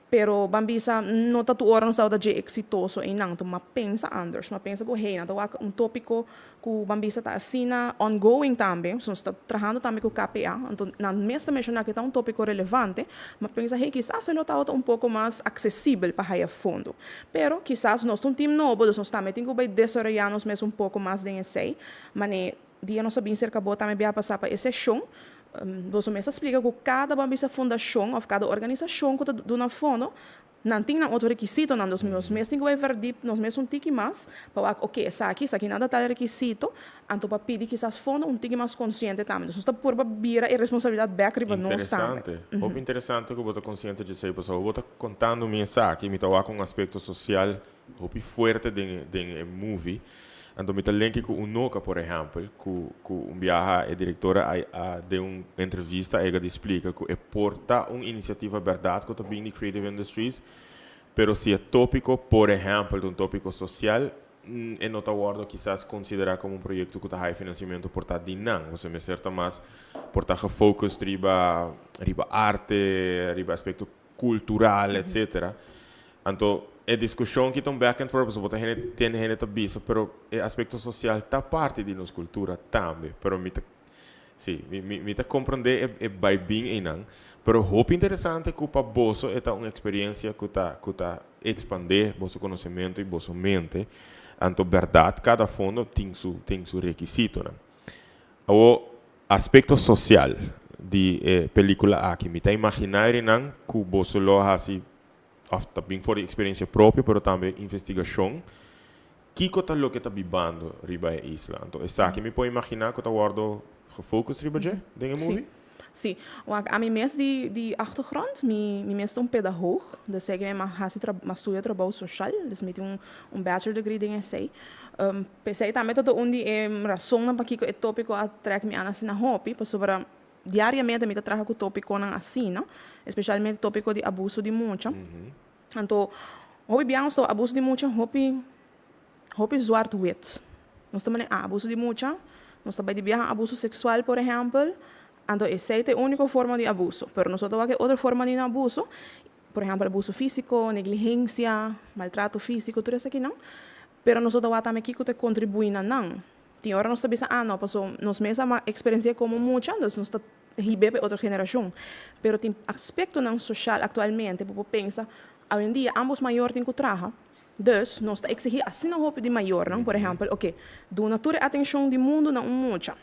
pero bambisa não tá tu hora não saúde de exitoso e não, tu mas pensa Anders, mas pensa que hey, então tópico que bambisa tá assina ongoing também, nós está trabalhando também com o KPA, então na mesma mencionar que tá tópico relevante, mas pensa hey, quizás ele tá pouco mais acessível para ir a fundo, pero quizás nós um time novo, nós também tem que vai desarrollar-nos mesmo pouco mais de esse, mas dia nós sabemos cerca boa também vai passar para esse show. Você me explica que cada bambisa fundação ou cada organização que está na fundo não tem outro requisito não dos meus tem que ver nós mesmos um tique mais para ok essa aqui nada tal requisito então para pedir que essas fundo um tique mais consciente também então está por vir a responsabilidade back riba nós interessante muito interessante que você está consciente de ser pessoa você está contando mensagem me está com um aspecto social muito forte de movie. Então, me lembro que o Noca, por exemplo, que viaja a diretora de uma entrevista, ela explica que é porta uma iniciativa verdade que está bem de Creative Industries, pero se é tópico, por exemplo, um tópico social, é não está guardo quizás considerar como um projeto que está financiamento portado de não, você me certa mais portar focus riba arte, riba aspecto cultural, etc. Então é discussão que estão back and forth, porque tem gente bisa, pero o aspecto social está parte de nossa cultura também, pero me tá compreender vai bem e não, pero hope interessante que para você é uma experiência que tá expandir vosso conhecimento e vossa mente, então verdade cada fundo tem seu requisito, né? O aspecto social de película aqui, me tá imaginar não que você lo assim também for experiência própria, mas também investigação. Que coisa lo que está vivendo riba a isla? Então, essa aqui me pode imaginar que está guardo gefocust riba de movie? Sim. A mim mesmo de achtergrond, me mesmo pedagogo, dus ik heb mijn studie trabalho social, dus met een bachelor degree dingen sei. Pensei também todo onde razão para que o tópico atrae me ana na hobby, para sobre diariamente me trabalho com o tópico na assina, especialmente o tópico de abuso de mucha. Então, hobby bem so abuso de mucha, hobby zwart-wit. Nós também abuso de mucha, nós também de abuso sexual, por exemplo. Então, essa é a única forma de abuso. Mas nós temos outra forma de abuso, por exemplo, abuso físico, negligência, maltrato físico, tudo isso aqui não. Mas nós temos também que contribuir não. Tem hora nós também não, porque nós mesmos uma experiência como muita, nós hibe para outra geração. Pero tem aspecto não social atualmente, você pensa, hoje em dia ambos maiores têm que trabalhar. Dus, nós está exigir assim na roupa de maior, não? Por exemplo, ok, do natura atenção do mundo não muita.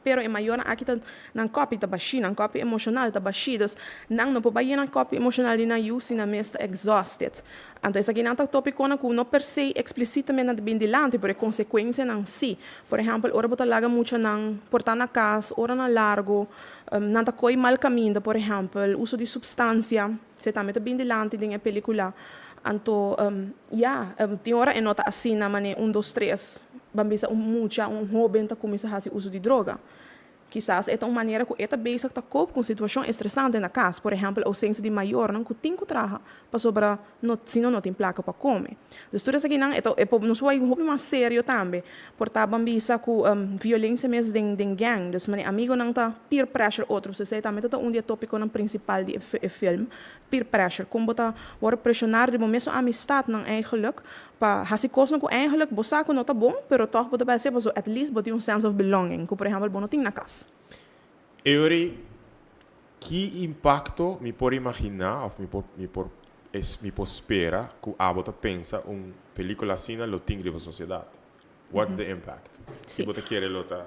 Pero em maior aqui tá na copy tá baixi, na copy emocional tá baixi, dus não pode ir na copy emocional e na use na mesta exhausted. Então essa aqui não tá tópico na que não per se explicitamente na bem dilante, por consequência não si. Por exemplo, ora bota laga muito não portar na casa, ora na largo, não tá coi mal caminho, por exemplo, uso de substância, se também tá bem dilante em película. Então, tem hora é nota assim na maneira 1, 2, 3, bambisa jovem tá começa a fazer uso de droga. Quizás é uma maneira que esta basic tá cope com situação estressante na casa, por exemplo, a ausência de maior, não que tem que trabalhar para sobra, se não tem placa para comer. Então, tudo isso aqui não é nos vai um pouco mais sério também, porque a bambisa com violência mesmo de gang, dus meu amigo não tá peer pressure outro, você também tá dia tópico no principal de filme, peer pressure, como botar worden pressionar de momento a amistad não eigenlijk, para fazer coisas que eigenlijk você não tá bom, pero toch botar para ser, so at least botar sense of belonging, que por exemplo, não tem na casa. Euri, que impacto me por imaginar, ou me por esperar que a bota pensa película assim lo tem na sociedade? What's the impact? Se você quer lota.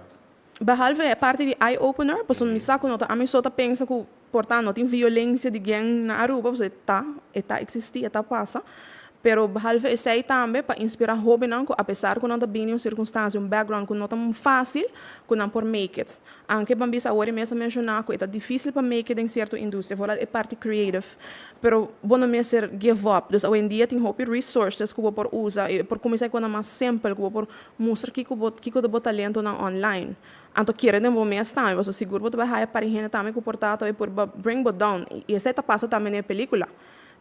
Behalve a parte de eye-opener, pois me saco nota, a mim só tá pensa que, portanto, não tem violência de gang na Aruba, você tá existir, tá passa. Pero behalve esse aí também para inspirar jovem não, apesar que não tá bem em circunstância, background que não tá muito fácil, que não por make it. Anche bambisa agora mesmo mencionar que é difícil para make it em certa indústria, fora é parte creative. Pero bom mesmo ser give up. Dus hoje em dia tem hobby resources que por usa, por começar com uma mais simples, que por mostrar que o talento na online. Então querer de momento também, você seguro você vai hire para gente também que portar por bring it down. E essa tá passa também na película.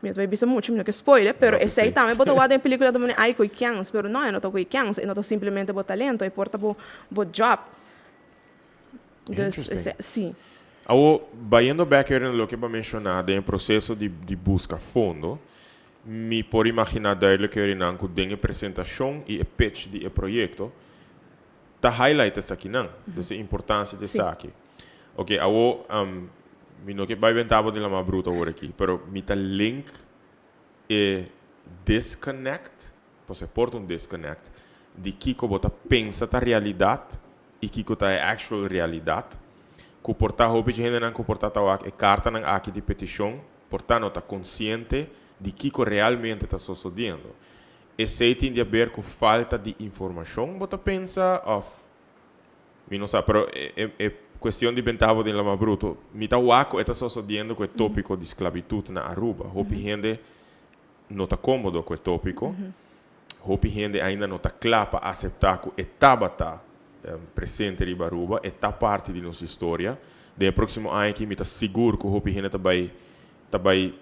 Minha vai bisa muito, não que spoiler, pero esse aí também botou a película também ai coi kians, pero não, não tô coi kians, não tô simplesmente bo talento, e porta bo job. Dus sim. Agora, vayendo back en lo que va mencionado em processo de busca fundo, me por imaginar duidelijk que tem a apresentação e a pitch de projeto, tá highlight essa aqui não, dus a importância dessa aqui. Ok, agora mi no que vai ventavo de la más bruta ahora aqui, pero mi ta link e disconnect, pues porta disconnect de kiko bota pensa ta realidade e kiko ta actual realidade. Ku porta hopi gente nan ku porta ta e carta nan aqui de petição, porta não ta consciente de kiko realmente ta sucedendo. E se tem de ver com falta de informação, bota pensa of mi não sabe, pero questão de ventavo de la más bruto. Mita waco está sucedendo com o tópico de esclavitud na Aruba. Hopi gente não está cômodo com o tópico. Hopi gente ainda não está clara para aceitar que estava presente em Aruba, está parte de nossa história. De próximo ano que mita seguro que hopi gente vai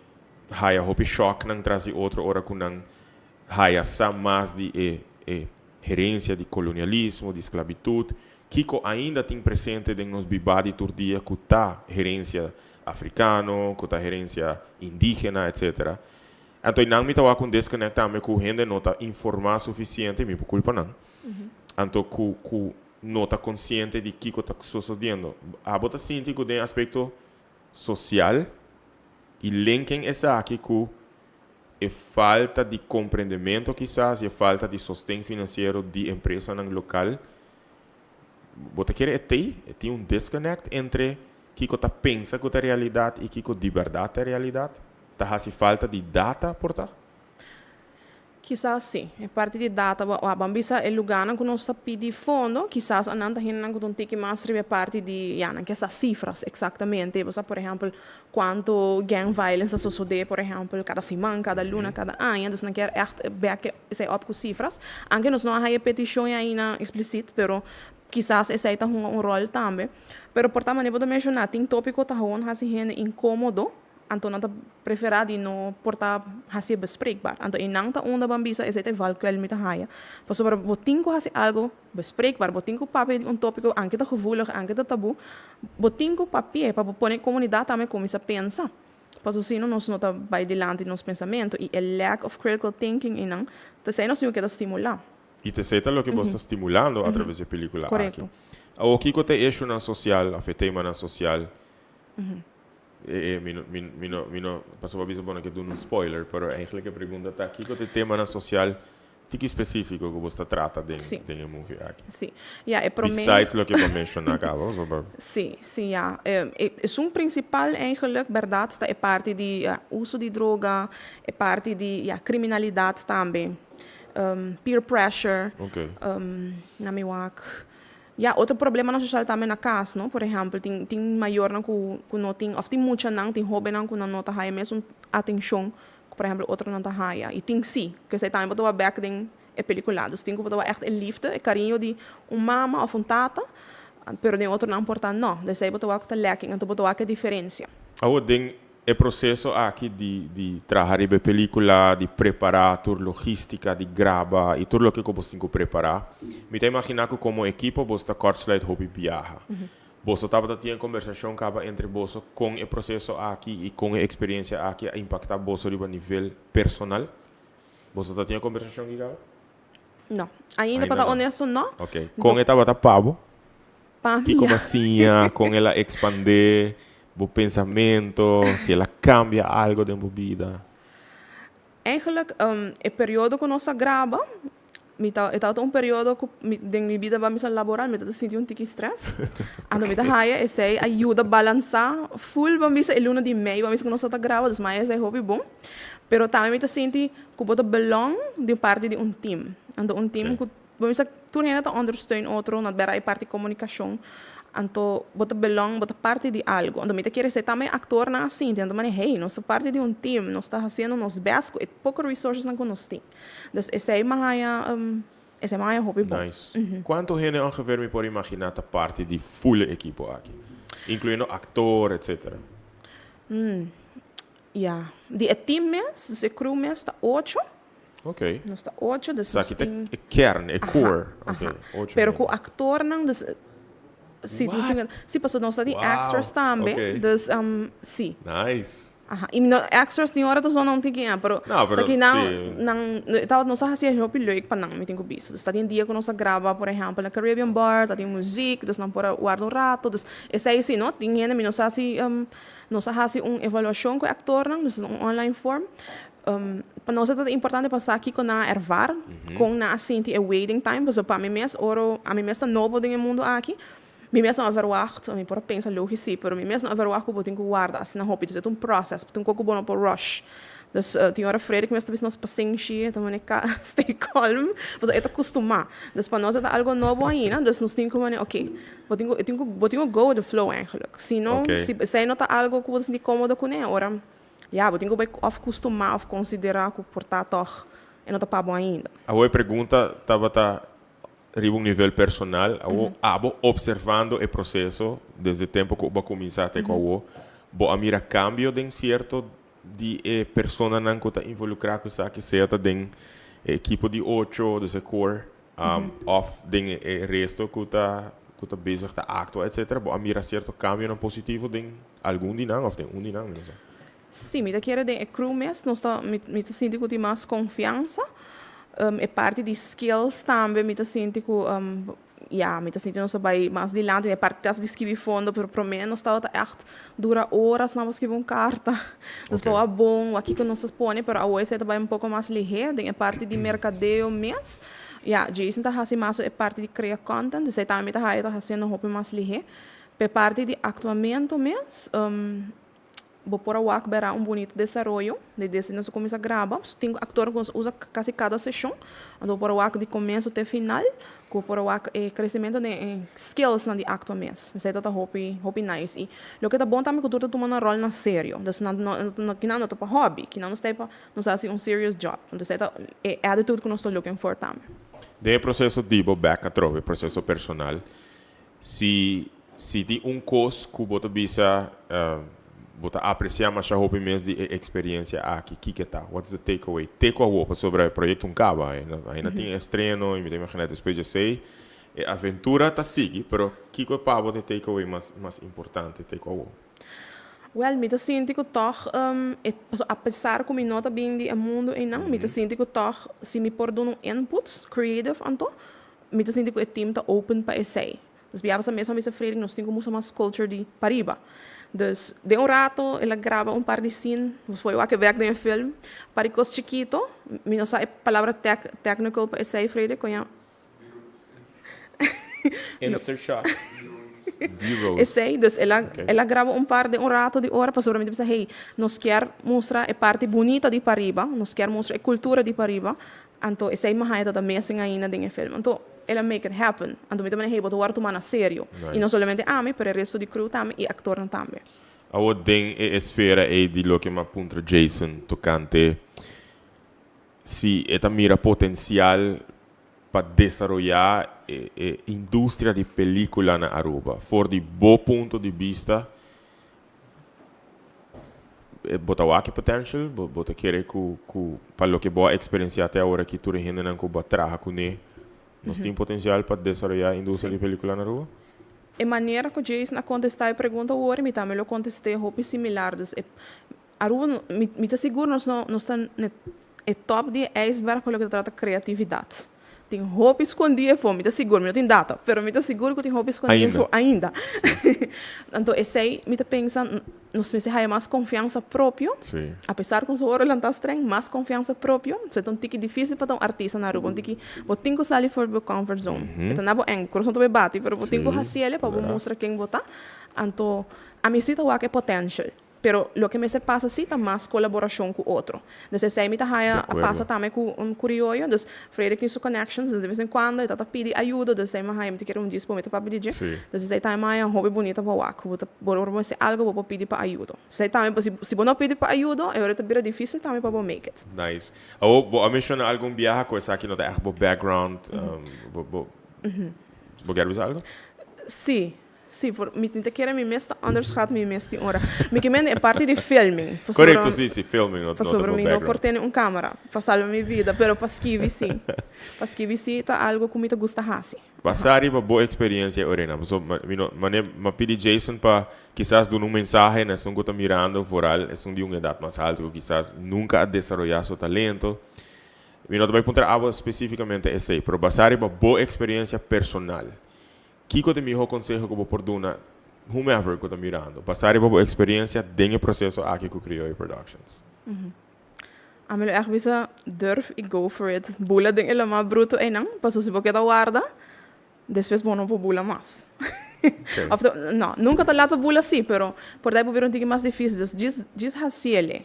haya hopi choque não traz outro hora que não haya sa mais de gerência de colonialismo, de esclavitud. Kiko ainda tem presente em nos bibadi turdia que tá gerência africano, que tá gerência indígena, etc. Então não me tawa com desconectar me com gente não tá informar suficiente me por culpa não. Então que não tá consciente de Kiko tá sucedendo. A bota sinti que tem aspecto social e linking essa aqui com a falta de compreendimento quizás e a falta de sustento financeiro de empresa no local. Você quer ter disconnect entre Kiko tá pensa que a realidade e Kiko de verdade é a realidade? Tá fazendo falta de data por tá? Quizás sim, é parte de data, a bambisa é lugar que nós pedi fundo, quizás ananda hinna que não tem que mais é parte de, que essas cifras exatamente, você por exemplo, quanto gang violence sucede, por exemplo, cada semana, cada luna, cada ano, então não quer echt back esse op com cifras, aunque nós não há repetição ainda explícita, pero quizás esse aí tá rol também, pero por também vou mencionar, tem tópico tá assim incômodo. Então não prefere de não portar hasil bespreekbaar. Então em não tá onda bambisa esse é valkuil met haia. Pas sobre botinco hasil algo bespreekbaar, botinco papel tópico anche tá gevoelig, anche tá tabu, botinco papel para pôr em comunidade também começa a pensar. Pas assim nós não tá vai delante nos pensamento e o lack of critical thinking não, tá sei nós não quer estimular. E te sei lo que você está estimulando através da película. Correto. O kiko te issue na social, a tema na social. Mino passou a bisa bona que do spoiler, pero eigenlijk a pergunta tá kiko te tema na social. Tiki específico que você trata dentro do movie aqui. Sim. Yeah, Besides lo que eu mencionei acaba. Sim, ja. É principal eigenlijk, verdade, está é parte de uso de droga, é parte de criminalidade também. Peer pressure. Okay. Na meu outro problema na social também na casa, não? Por exemplo, tem maior não que não tem, ou tem muita não, tem hobby não que não nota high mesmo atenção. Por exemplo, outro não tá raia. E tem sim, que você também botou back den é peliculado. Tem que botar echt a liefde, a carinho de mama ou tata, pero den outro não importa não. Dus você botou a lacking, então botou a diferença. O ding é processo aqui de trabalhar em película, de preparar toda logística, de gravar e tudo o que você tem que preparar. Me tem imaginar que como equipe você está cortslide hobby viaja. Você estava tendo conversação entre você com o processo aqui e com a experiência aqui a impactar você a nível personal? Você está tendo conversação aqui? Não. Ainda para honesto, não. Ok. Com ela pavo? Que como assim, com ela expandir o pensamento, se ela cambia algo da vida? Eigenlijk, o período que nós grava, estava um período que na minha vida vai me laboral, me senti um tique stress. Então me raia, esse ajuda a balançar full, vai me ser luna de meio, vai me que nós está grava, dus mais é hobby bom. Pero também me senti que eu belong de parte de time. Então time que vai me ser tu nem está ondersteun outro, na berai parte de comunicação. Então, você belong, você parte de algo. Então, me quer ser também actor na assim, então, hey, nós somos parte de time, nós estamos fazendo nos best, e poucos resources que nós temos. Então, esse é mais hobby bom. Nice. Quanto gente ongeveer me pode imaginar a parte de full equipe aqui? Incluindo actor, etc. Ja. Die team mes, dus de crew mes, está 8. Ok. Nós está 8, dus nós temos... é kern, é core. Ok, 8. Pero com actor, não, dus... Sim, passou nós de extras também. Okay. Dus, sim. Nice. E extras tem hora só não tem que ir, pero não, aqui não nós fazia roupa leuk para não me tem que bisa. Dus tem dia que nós grava, por exemplo, na Caribbean Bar, tem música, dus não pode guardar um rato, dus esse aí sim, não, tem gente nós fazia uma avaliação com o actor, não, dus um online form. Para nós é importante passar aqui com a ervar, com na assim a waiting time, porque para mim mesmo, a mim mesmo novo no mundo aqui. Mi mesmo não verwacht, eu por pensar logisch sim, pero mi mesmo não verwacht que eu tenho que guardar, assim na roupa, então é um processo, tenho que bom para rush. Dus tem hora freira que mesmo talvez nós paciência, também stay calm, você é acostumar. Dus para nós é algo novo ainda, dus nós temos que ok, eu tenho que go with the flow eigenlijk. Se não, se não tá algo que você não cômodo com ele, ora, eu tenho que acostumar, considerar que portar toch, e não tá para bom ainda. A outra pergunta estava arriba um nível personal, abo observando o processo desde o tempo que eu comecei até com o bo a mira cambio de certo de persona não que está involucrada com isso que seja de equipe de 8 de core of de resto que está bezig te acto etc. Bo a mira certo cambio não positivo de algum dinang of de dinang mesmo. Sim, me quer de crew mes, nós tá me sinto que tem mais confiança. É parte de skills também, me sinto que me sinto nós vai mais adiante, é parte das de escrever fundo, para mim nós está echt dura horas na escrever carta. Nós para bom, aqui que nós põe, para hoje é também pouco mais ligeiro, é parte de mercadeo mês. Jason está fazendo mais é parte de criar content, você também está fazendo roupa mais ligeiro. É parte de atuamento mês. Vou pôr o ac berá bonito desenvolvimento, desde nós começa a gravar, tem ator que usa quase cada sessão, então pôr o ac de começo até final, que pôr o ac crescimento de skills na de acto mesmo, isso é toda hobby nice. E o que é bom também que tu tá tomando um rol na sério, então não é para hobby, que não está para nós fazer serious job, então isso é a atitude que nós estamos looking for também. De processo de back a trove, processo personal, se tem coisa que você bisa Bota apreciar mais a roupa mesmo de experiência aqui, que tá? What's the takeaway? Takeaway sobre o projeto Caba, ainda tem estreno e me imagina depois de sei, a aventura tá sigue, pero que é para o takeaway mais importante, takeaway? Well, me sinto que toch, apesar que me nota bem de mundo e não, me sinto que toch, se me por um input creative anto, me sinto que o time tá open para esse. Dus bij hebben mesmo met Frederik, nós temos muito mais culture de Pariba. Dus de rato, ela grava par de scene, foi o que werk em film, paricos chiquito, não sei a palavra technical para esse Frederik, conha? Insert shot. B-roll. Esse, dus ela grava par de rato de hora, para somente pensar, hey, nós quer mostrar a parte bonita de Pariba, nós quer mostrar a cultura de Pariba, então esse é mais da messing ainda em filme. Então ela make it happen. Então me também hey, botar o ar tomar sério. E não somente a mim, para o resto do crew também e actor também. A o ding e esfera e di lo que ma punta Jason tocante si eta mira potencial para desarrollar indústria de película na Aruba. For di bo punto de vista bota waki potential, bota querer ku para lo que boa experiência até agora que tu rende nan ku batraha ku ne. Nós tem potencial para desarrollar indústria de película na Aruba? A maneira que o Jason contestar a pergunta hoje, me também eu contestei roupa similar. Dus Aruba, me tá seguro nós estamos no top de iceberg pelo que trata criatividade. Tem roupa escondida fora, me tá seguro, não tem data, mas me tá seguro que tem roupa escondida fora ainda. Então, esse aí, me tá pensando, nós precisamos mais confiança própria. Sim. Apesar que o senhor não está estranho, mais confiança própria. Então, é um difícil para um artista na Aruba. Tem que sair fora do comfort zone. Então, não é bom, coração também bate, mas tem que fazer para mostrar quem botar. Então, a minha cita é potential. Pero lo que me se pasa sí está más colaboración con otro. Entonces se me haya pasa también con un criollo, entonces Frederick tiene sus connections, de vez en cuando está pide ayuda, entonces se me haya me quiere un disco me para pedir. Entonces se también haya hobby bonita para waco, por você algo para pedir para ayuda. Se también si vos no pide para ayuda, ahorita bira difícil también para make it. Nice. Ou a mencionar algum viaje com essa aqui no da background, vou querer dizer algo? Sim. Sim, me tenta querer me mesta, anders gaat me mesta em hora. Me que é parte de filming. Correto, sim, filming. Para sobre mim, não por ter câmera, para salvar minha vida, pero para esquivar sim. Para esquivar sim, tá algo que me gusta fazer. Passar uma boa experiência, Orena. So, me pedi Jason para, quizás, dar mensagem, né, se não está mirando, foral, é de uma idade mais alta, que quizás nunca desenvolver seu talento. Eu não vai apontar algo especificamente esse aí, para passar uma boa experiência personal. Kiko te meu conselho que vou por duna, whomever que está mirando, passar a boa experiência dentro do processo aqui com Criollo Productions. A melhor é que durf e go for it. Bula ding ela mais bruto e não, passou se você guarda, depois bom não vou bula mais. Não, nunca tá lá para bula sim, pero por daí por um pouquinho mais difícil. Diz haciele,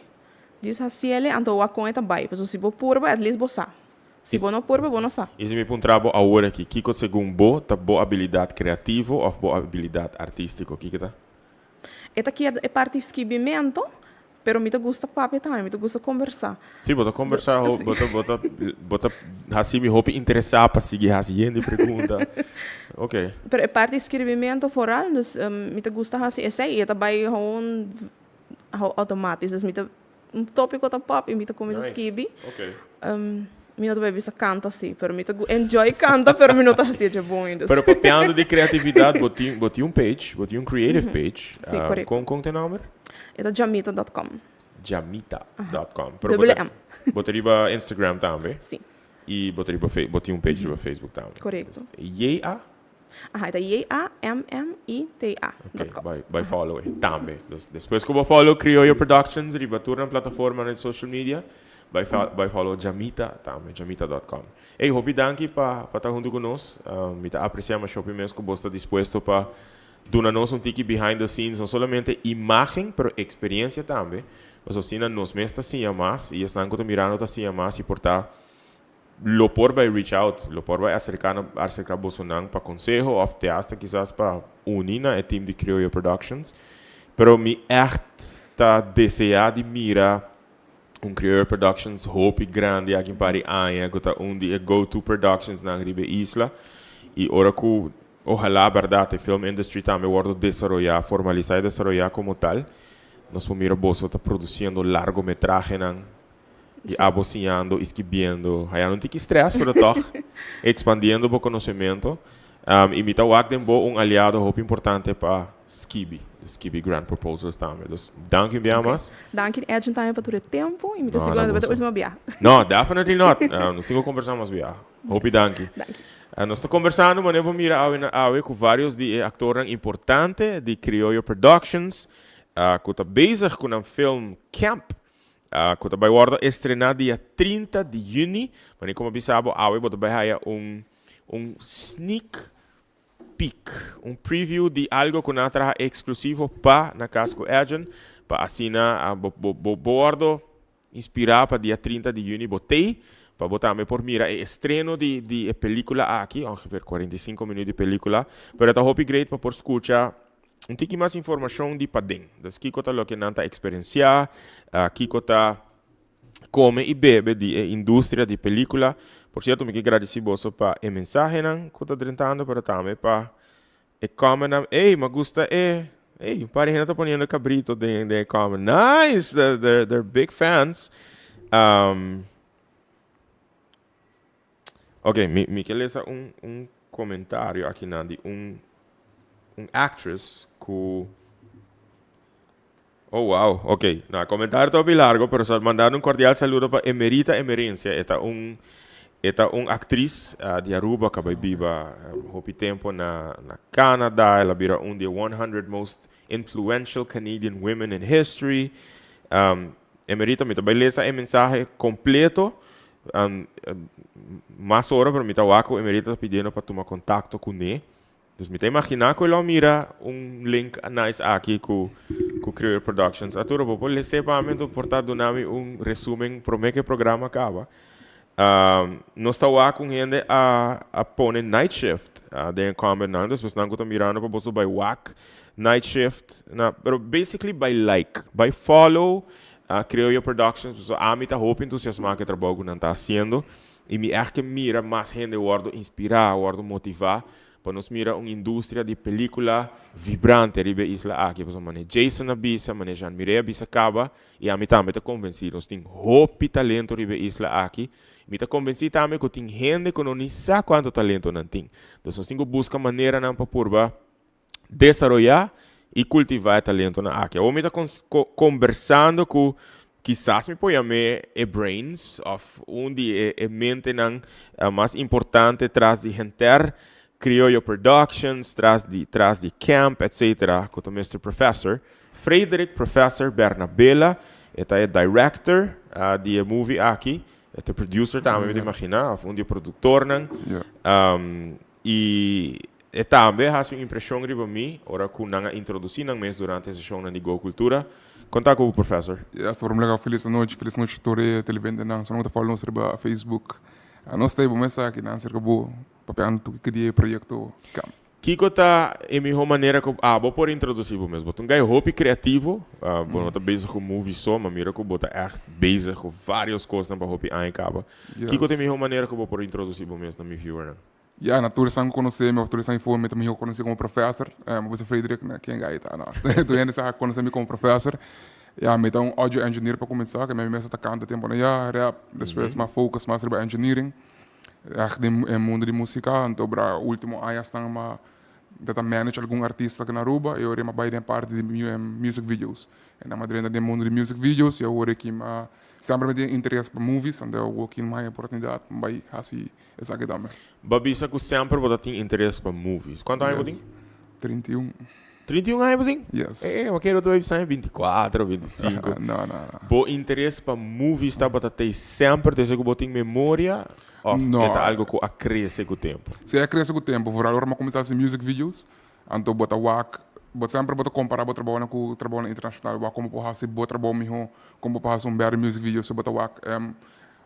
então o com é também, passou se vou purba, at least bossa. Se você não purba, você não sabe. E se me perguntar agora aqui, Kiko segundo bo, tá boa habilidade criativa ou boa habilidade artística, Kiko tá? Esta aqui é parte de esquibimento, pero me gusta papo também, me gusta conversar. Sim, bota conversar, bota assim me roupa interessar para seguir fazendo pergunta. Ok. Pero é parte de escrevimento foral, dus me gusta fazer esse aí, também gewoon automatisch, dus me tópico tá pop e me começa a escrever. Ok. Mi não vai canta assim, pero me enjoy canta, pero me não tá assim de bom ainda. Pero papiando de criatividade, boti um page, boti um creative page. Sim, correto. Com teu nome? É jamita.com. Jamita.com. Double M. Botaria Instagram também? Sim. E boti um page no Facebook também? Correto. Yea? É yammita.com. Ok, vai follow também. Depois que eu vou follow Criollo Productions, ribatura na plataforma na social media, vai follow Jamita também, jamita.com. Ei, Robi, danke para estar junto conosco. Me apreciamos o shopping mesmo que você está disposto para dar-nos tique behind the scenes, não somente imagem, mas experiência também. Mas assim, nos mesmos assim a mais, e estão com mirando assim a mais, e portar lo por vai reach out, lo por vai acercar Bolsonaro para conselho, ou até hasta quizás para unir na team de Criollo Productions. Pero me echt tá desejar de mirar Criollo Productions hope grande aqui em Parianha, que tá de go-to productions na Ribe Isla. E ora que, ojalá, verdade, a film industry também vai desenvolver, formalizar e desenvolver como tal. Nós podemos ver que está produzindo largometragem, e abocinando, escrevendo. Aí não tem que estresse, mas está expandindo o conhecimento. E me está um aliado hope importante para Skibi Grand Proposals também. Então, danke enviamos. Danke, Edson, também para todo o tempo. E me está segurando para a última viagem. No, definitely not. Não sigo conversando mais viagem. Hope danke. Nós estamos conversando, mas eu vou mirar com vários de atores importantes de Criollo Productions, que está bezig com um filme Camp, que está vai estrenar dia 30 de junho, mas como bisabo, awe bota vai sneak peek, preview de algo que não traga exclusivo para na Casco Agent, para assinar bordo inspirar para dia 30 de junho, botei. Para botar por mira é estreno de película aqui, ongeveer 45 minutos de película, pero está hopi great para por escuchar um pouquinho mais informação de padem. Das kiko tá lo que não tá experienciar, kiko tá come e bebe de indústria de película. Por certo, me que agradecido para a mensagem não que tá tentando para também para e come não, ei, me gusta ei, pare ainda tá ponendo cabrito de come. Nice, they're big fans. Ok, me quer ler comentário aqui de actress que... Oh, wow, ok. No, comentário está bem largo, pero só mandar cordial saludo para Emerita Emerência. Esta atriz de Aruba que vai viva houve tempo na Canadá. Ela vira de 100 most influential Canadian women in history. Emerita, me vai ler a mensagem completo. Mais hora para mim tá o Emerita pedindo para tomar contato com ele. Então me tá imaginar que ele mira link nice aqui com Criollo Productions. Atura vou lhe sepamento portar do nome resumen para que o programa acaba. Nós tá com gente a pôr night shift de combinando, depois não tô mirando para você by WAC night shift, pero basically by by follow Criollo Productions, a mim tá hope entusiasmar que o trabalho que não tá fazendo e me que mira mais gente guardo inspirar, guardo motivar para nos mira uma indústria de película vibrante ribe isla aqui, por exemplo, Jason Abisa, mane Jean Mireia Abisa acaba e a mim também tá convencido, nós tem hope talento ribe isla aqui, me tá convencido também que tem gente que não sabe quanto talento não tem, então nós temos que buscar maneira não para purba desenvolver e cultivar talento na aqui. Eu me está conversando com quizás me põe a brains of de mente não mais importante traz de Henter Criollo Productions, traz de Camp, etc. Com o Mr. Professor Frederick Professor Bernabella, ele é director de movie aqui, é producer também me imaginar, de produtor não, e também has uma impressão riba mim, ora que não introduzir não mês durante essa show de Go Cultura. Conta com o professor. Estou muito legal, feliz noite, Torre, televisão, não, só não falo no Facebook. Nós temos mensagem aqui, não, cerca do papel que dia projeto. Kiko tá em minha maneira que vou por introduzir mesmo. Botar um hobby criativo, não tá bezig com movie só, mas mira que botar echt bezig com várias coisas para hobby acaba. Kiko tem minha maneira que vou por introduzir mesmo na minha viewer, né? Ja, natuurlijk zijn we conhecemos, natuurlijk zijn voor met me conhecido como professor, mas o Frederick, né, quem é tá, não. Tu ainda sabe conhecer como professor. Ja, met um audio engineer para começar, que minha mesa tá canta tempo na ja, rap, depois mais focus mais sobre engineering. Echt no mundo de música, então para último aí estão uma data manage algum artista que na Aruba, eu orei uma baita parte de music videos. E na Madrid no mundo de music videos, eu orei que sempre me tem interesse para movies, então eu vou aqui mais oportunidade para assim essa aqui também. Babisa que sempre você tem interesse para movies. Quanto anos você tem? 31. 31 anos você tem? Yes. Eu quero tu vai 24, 25. Não. Bo interesse para movies está para ter sempre desde que você tem memória ou é algo que cresce com o tempo? Se cresce com o tempo, por agora eu começar a fazer music videos, então bota WAC, sempre bota comparar o trabalho com o trabalho internacional, como por fazer bom trabalho mesmo, como por fazer bom music videos, bota WAC.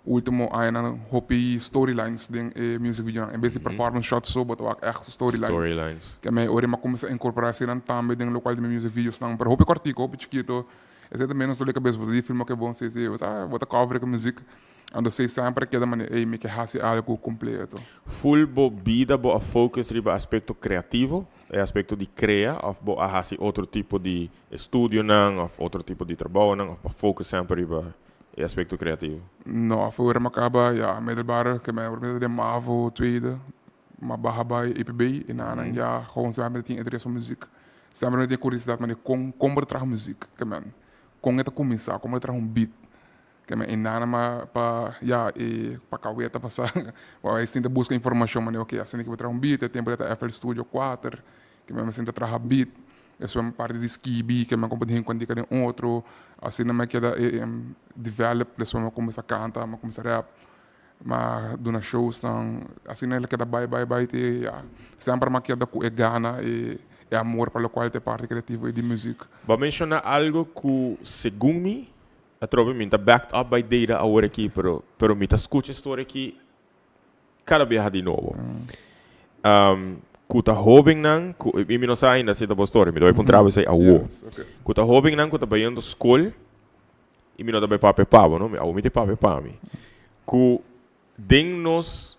Último aí na hopi storylines de music video, em vez de performance shots só bota WAC echt storylines. Que me ori ma começa a incorporar assim também dentro local de music videos, não, para hopi cortico, hopi chiquito, exatamente não cabeça de filme que é bom se bota cover com música. Ando sei sempre que da maneira me que hace algo completo. Full vida bo a focus riba aspecto criativo, é aspecto de crea, of bo a hace outro tipo de estudio não, of outro tipo de trabalho não, of focus sempre riba é aspecto criativo. Não, foi uma acaba ja middelbare que me ormede de MAVO tweede, maar barra bij EPB en dan ja gewoon sempre tinha interesse em música. Sempre me tinha curiosidade mas como trazer música, que man. Como é começar, como é trazer beat. que me inanama para kaweta passar, aí sinta busca informação, mas ok, assim que eu trago beat, é tempo de FL Studio 4, que me sinta traga beat, isso é uma parte de skibi, que me acompanha com dica de outro, assim não me queda develop, isso me começa a cantar, me começa a rap, mas dona shows então assim não é que dá bye sempre me queda com gana e amor para o qual é parte criativa e de música. Vou mencionar algo que, segundo mim, a tropa me está backed up by data agora aqui, pero me está escutando a história aqui cada vez de novo. Que está jovem não, e me não sei ainda se é a história, me dou para um trabalho e sei, que está jovem não, que está bem escola e me não dá bem papel pavo, não? Me tem papel para mim. Que tem-nos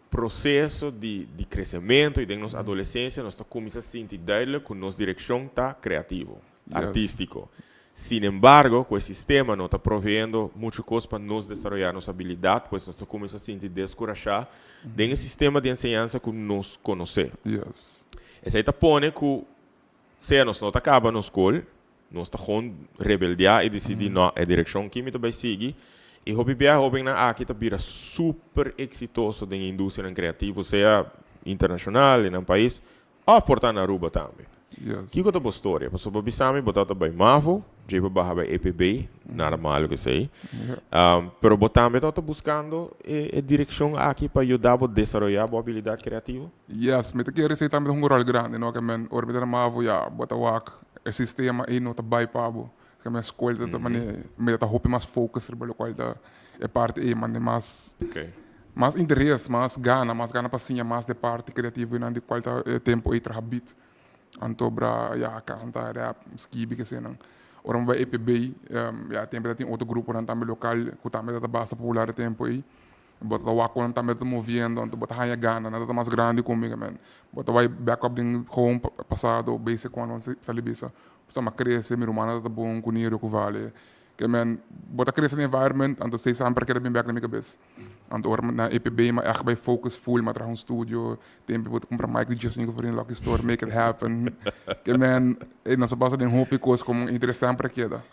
processo de crescimento e de nossa adolescência, nós começamos a sentir dele que nossa direção está criativo, artístico. Sin embargo, com o sistema não está provendo muita coisa para nós desenvolver nossa habilidade, pois nós começamos a sentir descorajado dentro do sistema de ensinança que nós conhecemos. Esse aí está pondo que se nós não acaba na escola, nós está com rebeldia e decidir não é a direção que me vai seguir. E hobby na aqui está vira super exitoso na indústria criativa, seja internacional e no país, ou portar na Aruba também. Que é a história? Porque o Bissami botou também Marvel, já barra by EPB, nada malo que sei. Pero também está buscando a direção aqui para ajudar a desenvolver a habilidade criativa. Yes, mas que receita também um rol grande, não que men orbita na Marvel bota o sistema aí não está bem pabo. Que a minha escola me dá roupa mais focus, trabalho qual é parte aí, mas mais interesse, mais gana para sim, mais de parte criativa e não de qual é tempo aí trabalhar beat. Antobra, cantar rap, skibi que sei não. Ora vai EPB, tempo tem outro grupo não também local, que também dá base popular tempo aí. Bota o aquo não também está movendo, então bota a gana, nada mais grande comigo, man. Bota vai backup de home passado, basic quando se libisa. Só uma cresce, minha irmã está bom com dinheiro que vale. Que man, bota cresce no environment, então sei sempre que é bem back na minha cabeça. Então ora na EPB, mas é bem focus full, mas traz studio, tempo bota comprar mic de Justin for in Lucky Store, make it happen. Que man, nossa base de hope coisa como interessante para queda.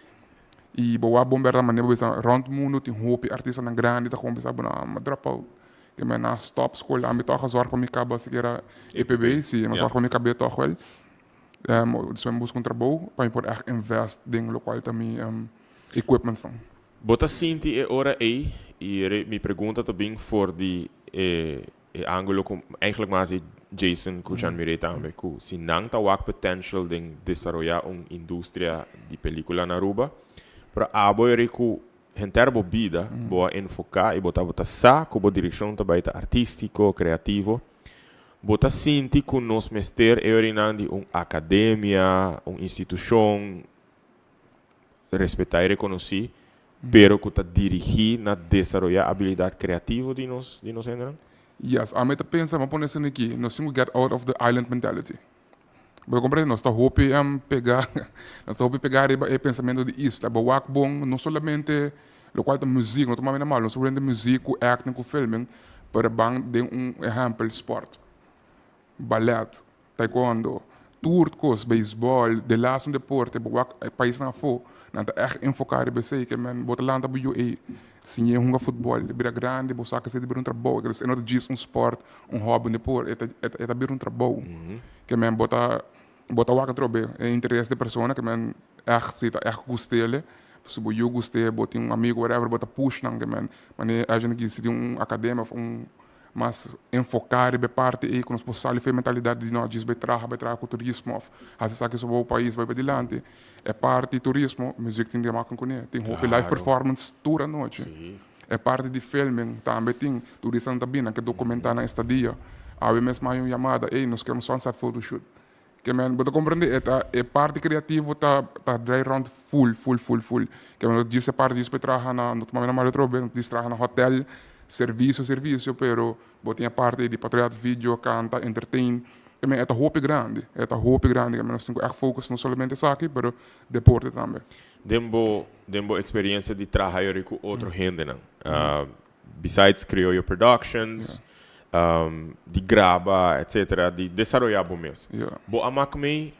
E boa bomber mas nem bisa rond mundo tem hope artista na grande tá com bisa na drop out. Que man na stop school, a mim toca zorg para mim caba se era EPB, sim, mas zorg para mim cabe toch wel. Dus we buscam trabalho para impor invest em local também equipment são. Bota sinti é hora aí e me pergunta também for de ângulo com eigenlijk mais Jason Kuchan Mirei também que se não tá o potential de desenvolver uma indústria de película na Aruba para aboir que enterbo vida boa enfocar e botar sa como direção também artístico criativo. Bota sinti que nós mester é orinando uma academia, uma instituição, respeitar e reconhecer, pero que está dirigir na desenvolver a habilidade criativa de nós ainda. Yes, a meta pensa, mas põe assim aqui, nós temos que get out of the island mentality. Você compreende? Nós estamos pegar o pensamento de isla, mas o bom não somente o qual da música, não estamos mal, não somente música, acting, filming, para bang de exemplo esporte. Ballet, taekwondo, turcos, beisebol, de laatste deporte, país na fo, nanta echt enfocar bese que men bota landa bu UA, sim hunga futebol, bira grande, bo saca se de bir trabalho, que é não diz sport, hobby deporte, eta bir trabalho, que men bota waka trobe, é interesse de pessoa que men echt zit echt gustele. Se eu gostei, bota amigo, whatever, bota push nang que men, mas a gente que se tem academia, mas enfocar e parte e quando nós sair a mentalidade de nós diz betraga com turismo, às vezes aqui sobre o país vai para adiante, é parte do turismo, música tem de marcar com ele, tem live performance toda a noite, é parte de filming, também tem turista também que documentar na estadia, há mesmo uma chamada, ei, nós queremos sunset photoshoot, que men, você compreende, é parte criativa tá dry round full, que men diz parte diz betraga na não tomar na malha diz traga na hotel serviço, pero botinha parte de patriota vídeo, canta, entertain, que é hope grande, que nós temos que focar não somente isso aqui, pero deporte também. Dembo experiência de trabalhar com outro gente, não? Besides Criollo Productions, de grava, etc., de desenvolver bom mesmo. Bo amakmei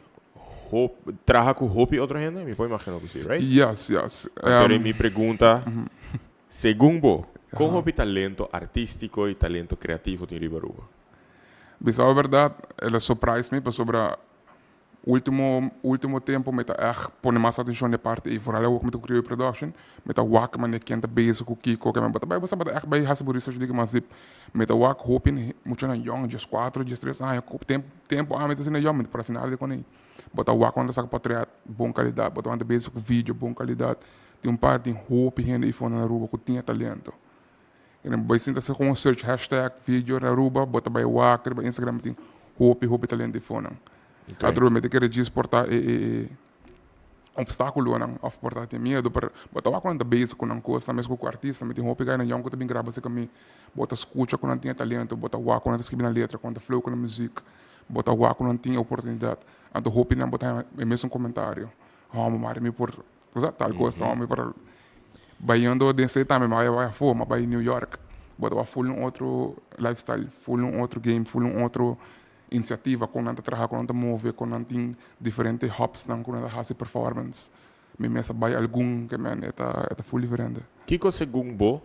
trabalha com hope outro gente, me pode imaginar que sim, right? Yes. Então me pergunta Segundo, como o talento artístico e talento criativo tem Ribaruba? Bisa a verdade, ela surprise me sobre último tempo met echt pone mais atenção na parte e vooral ook met de creative production met wak man ik kent bezig com Kiko que mas também você bota echt bij has por isso digo mas dip met wak hoping muito na young just 4 just 3 tempo a met na young met para sinal de com aí bota wak quando saca patriot bom qualidade bota anda bezig com vídeo bom qualidade tem parte hope e iPhone na Aruba que tinha talento e vai sentar-se com search hashtag vídeo na Aruba bota by wak by Instagram tem hope talento iPhone. Okay. Adoro me querer exportar obstáculo não of portar tem medo para botar uma quando base com um costa mesmo com o artista me tem roupa ganha não que também grava se comigo bota escuta quando não tinha talento bota o quando escreve na letra quando flow com a música bota o quando não tinha oportunidade então roupa não botar mesmo um comentário mari me por tal coisa me para baiando desse também vai fora vai New York bota full outro lifestyle full outro game full outro iniciativa quando anda trabalhar quando anda move quando anda tem diferentes hubs quando anda fazer performance me mesa vai algum que man é full diferente Kiko segundo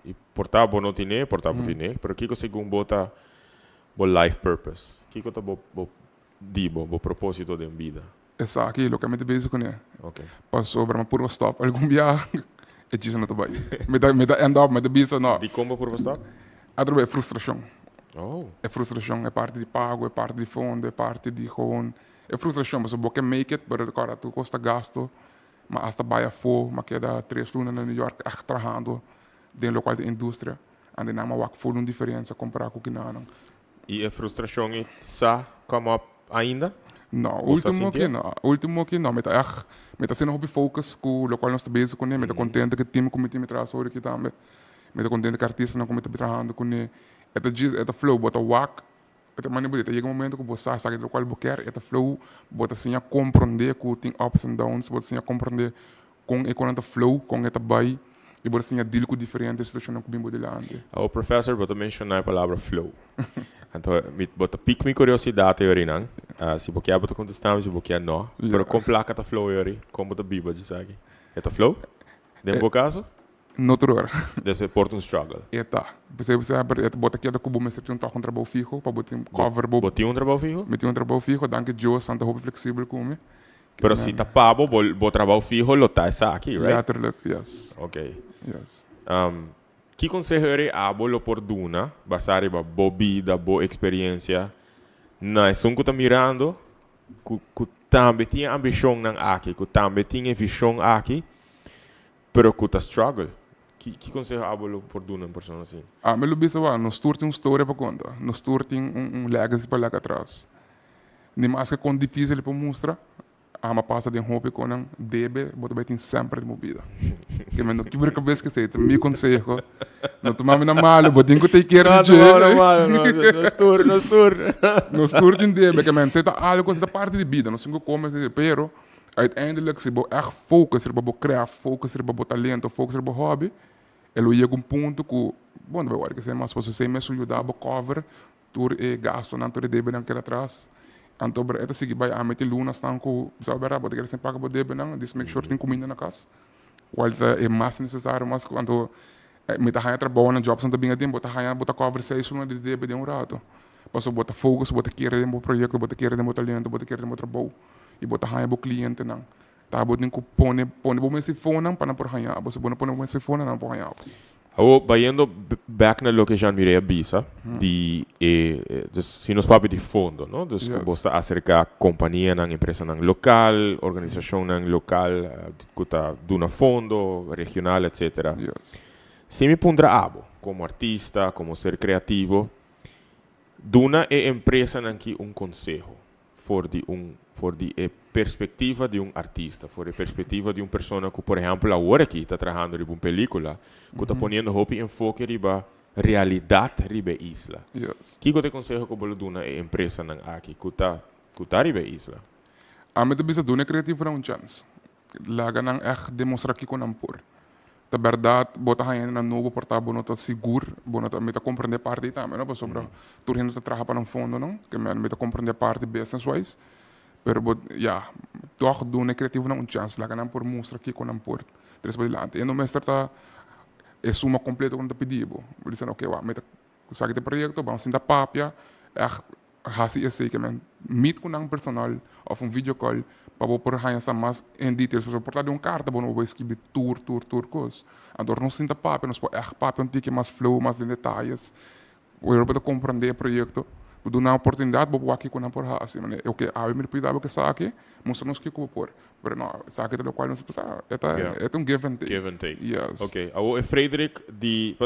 e portava não tinha portava tinha pero Kiko segundo tá bo life purpose Kiko tá bo propósito de vida essa aqui lo que me debese com ele okay passou para uma puro stop algum dia é disso não tá bem me dá end up me debese não de como puro stop adoro frustração Oh. É frustração, é parte de pago, é parte de fundo, é parte de gewoon. É frustração, mas você make it, mas agora tu custa gasto, mas hasta baia fo, mas queda 3 lunas na New York, echt trabajando dentro local de indústria, e de nama wak full diferença comparar com o que não. E a frustração está como ainda? Não, último que não, meta sendo hobby focus com o local nós estamos com ele, meta contente que time com o time traz sobre aqui também, meta contente que artista não como trabalhando com ele. Eta flow bota wak eta mani bonita chega um momento que você sabe do qual quer eta flow bota assim a compreender com tem ups and downs bota assim a compreender com a flow com eta vai e bota assim a deal com diferentes situações que bem delante o professor bota mencionar a palavra flow então bota pique minha curiosidade aí não se você bota contestar se você não pero com placa ta flow aí como bota biba de sabe eta flow dentro caso noutra hora. Desse porta um struggle. Você bota aqui da cubo, mas você tem um trabalho fijo, para botar um cover. Bota um trabalho fijo? Meti um trabalho fijo, danke Joe, santa roupa flexível como. Pero se tá pago, bo trabalho fijo, lo tá essa aqui, right? Letterlijk, yes. Ok. Yes. Que conselho é abo lo por duna, basare ba bo vida, bo experiência, na são que tá mirando, que também tinha ambição nang aqui, que também tinha visão aqui, pero que tá struggle. Que conselho abolo por duna uma pessoa assim? Me lo bisa wa, nos turti uma história para contar, nos turti legacy para lá atrás. Nem mais que com difícil para mostrar, ma passa de roupa com um debe, bota bem sempre de movida. Que me não quebra cabeça que sei, me conselho, não tomar na malha, bota em que tem que ir de jeito. Nos turti em debe, que me sei tá algo da parte de vida, não sei como pero uiteindelijk se você echt focus op je craft, focus op je talento, focus op je hobby, ele chega ponto que, bom, vai ver que se mais você mesmo ajudar a cover, tur gasto não tur debe não quer atrás, então para seguir vai a meter luna estão com sabe era, porque eles sempre pagam o debe não, diz make sure tem comida na casa, qual é mais necessário, mas quando me tá trabalhando na jobs não tá bem adem, bota cover 6 luna de debe de rato, passou bota focus, bota querer de projeto, bota querer de talento, bota querer de trabalho e bota hanya bo cliente não tá botando que pone bo messe phone não para por hanya você pone messe phone não por hanya o bayendo back na location mirei bisa de se nos papi de fundo no dus yes. Bosta acerca companhia na empresa na local organização na local kuta duna fundo regional etc. Yes. Se me pondra abo como artista como ser criativo duna empresa nanki conselho for de perspectiva de artista, for de perspectiva de pessoa que, por exemplo, agora aqui está trabalhando em uma película, que está ponendo roupa em enfoque riba realidade riba isla. Yes. Que eu te aconselho que eu dou na empresa aqui, que está riba isla? A mim também se dá criativo na chance. Laga nang demonstrar que com ampor. Da verdade, bota aí na novo portável, não está seguro, não está compreender parte também, não? Sobre tu ainda está trabalhando para um fundo, não? Que me está compreender parte business wise. Pero toch doen criativo não chance lá que não por mostrar aqui com não por três para adiante e não me está é suma completa quando pedido. Eles disseram, ok, meta sabe que projeto, vamos sentar papia, hasi esse que men meet com um personal of um video call para por essa mais em details, para portar de carta, bom, vou escrever tour coisa. Então não sentar papia, nós pode papia um tique mais flow, mais de detalhes. O eu para compreender o projeto. Vou dar uma oportunidade para aqui com a por hasi, mas eu que me cuidava que sabe, mostra-nos que por. Pero não, sabe que do qual nós precisa, é um give and take. Give and take. Yes. Ok. O Frederick,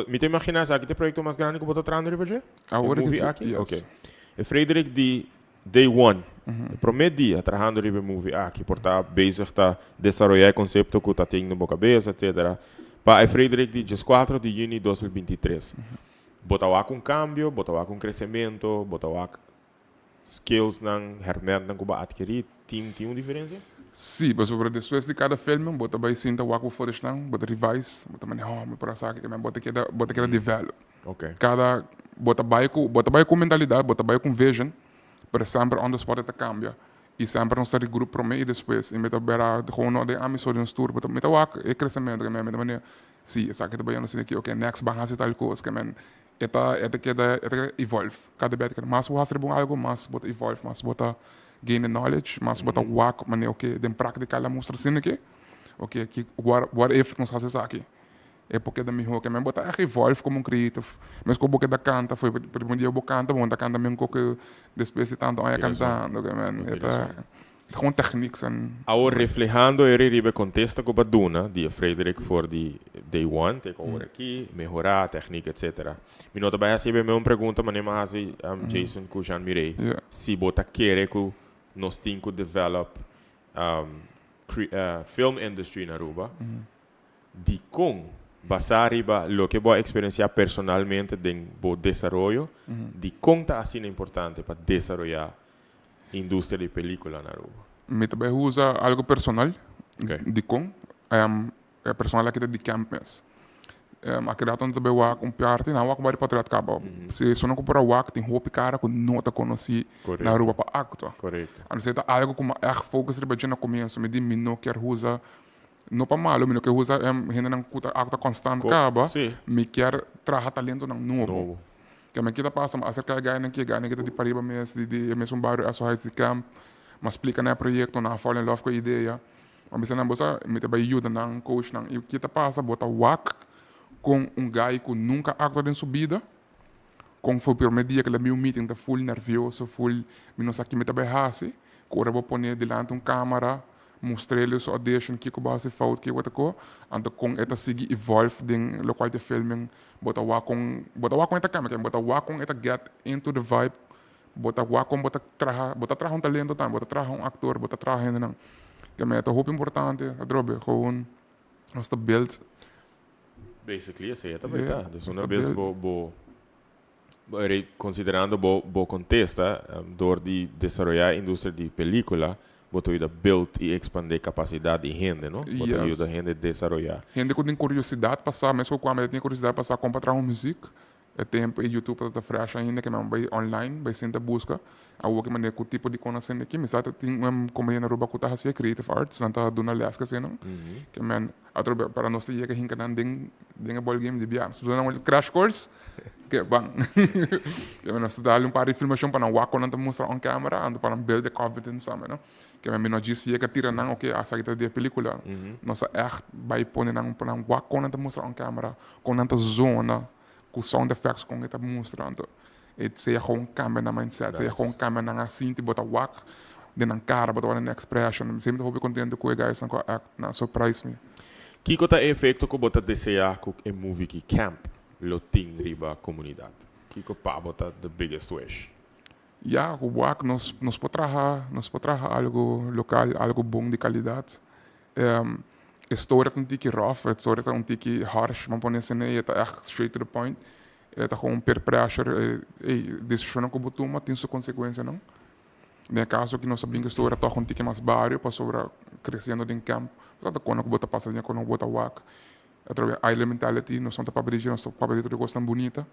me te imaginas aqui o projeto mais grande que você está trazendo para Agora movie que aqui? yes. Ok. O Frederick de Day One, o primeiro dia trabalhando para movie aqui, por estar bezig a desenvolver o conceito que está tendo na cabeça, etc. Para o Frederick de 14 de junho de 2023. Botar com cambio, botar com crescimento, botar skills não hermente não que adquirir, tem uma diferença? Sim, mas sobre depois de cada filme, bota vai sinta o footage não, bota revise, bota mane me para saque, que bota que develop. Ok. Cada bota vai com mentalidade, bota vai com vision, para sempre on the spot это cambia. E sempre não estar grupo para mim e depois, e meta bera gewoon de amizade um tour, bota meta é crescimento, que meta mane sim, saque de baiano assim que ok, next bang hasi tal coisa, que men eta que evolve. Cada vez que mais o hasre bom algo, mais bota evolve, mais bota gain knowledge, mas bota wak, mas ok, den prática ela mostra assim aqui, ok, aqui what if nós fazemos aqui, é porque da minha que me bota evolve como um creative, mas como que da canta foi por um dia eu canta, bom da canta mesmo que depois de tanto aí cantando, que man, é gewoon techniques en. Agora reflejando e ribe contesta com a Duna, de Frederick for the Day One, tem agora aqui, melhorar a técnica, etc. Me nota bem assim, bem uma pergunta, mas nem mais Jason com Jean Mirei, se bota querer que nós temos que develop film industry na Aruba, de como basar riba lo que vou experienciar personalmente em o desenvolvimento, de como está assim importante para desenvolver indústria de película na Aruba. Me também usa algo personal, Okay. de com, é personal aqui de campus. Aqui dá também o um parte, não o vai para cabo. Se só não comprar o tem roupa cara que não te conheci na Aruba para acto. Correto. A não ser algo como foco se no começo, me diz não quer usar não para malo, me não quer usar ainda não acto constante cabo, me quer trazer talento não novo. Que me kita passa acerca ganha que de pariba mesmo de mesmo bairro a sua de camp mas explica no projeto na fall in love com a ideia mas não bosa me te vai ajuda não coach não e kita passa bota wak com guy que nunca actua em subida com foi o primeiro dia que ele meu meeting tá full nervioso full me não sabe que me te vai hasi que vou pôr delante câmera mostrei-lhe sua audition que base falta que outra coisa ando com esta seguir evolve den local de filming bota wa com esta câmera bota wa com esta get into the vibe bota wa com bota traha um talento tam bota traha um ator bota traha ainda não que é muito importante a drobe gewoon nós te build Basically, assim, é também tá. Então, uma vez considerando o contexto, door de desenvolver a indústria de película, botou a build e expandir capacidade de gente, não? Botou ajuda a gente a desenvolver. Gente que tem curiosidade passar, mesmo quando tem curiosidade passar comprar uma música, é tempo e YouTube está fresh ainda que não vai online, vai sentar busca, a outra maneira que tipo de conhecimento aqui, mas até tem uma companhia na Aruba que está fazendo creative arts, não está dando aliás que não, que man, atrobe para nós ter que hinca não tem ball game de biar, se não crash course, que bang, que nós está dando par de filmação para não wako não te mostrar on camera, ando para build the confidence sabe, não? Que me não disse que tira não, ok, a saída de película, nós echt vai pôr não para não wako não te mostrar on camera, com não te zona com sound effects com esta mostrando e seja gewoon câmera na mindset seja gewoon câmera na assim te bota wak de na cara bota na expression sempre hobby contente com o guys na act na surprise me que cota efeito que bota desejar com a movie que camp lo ting riba comunidade que pa bota the biggest wish o wak nos pode trazer algo local algo bom de qualidade história é um tique rough, história é um tique harsh, mas pode ser é echt straight to the point, é gewoon peer pressure, decisão que botou mas tem sua consequência não. No caso que nós sabemos que a história é um tique mais barrio, para sobre crescendo em campo, mas quando que bota passagem quando bota wak, através da island mentality, nós somos para dirigir, nós somos para dirigir coisa tão bonita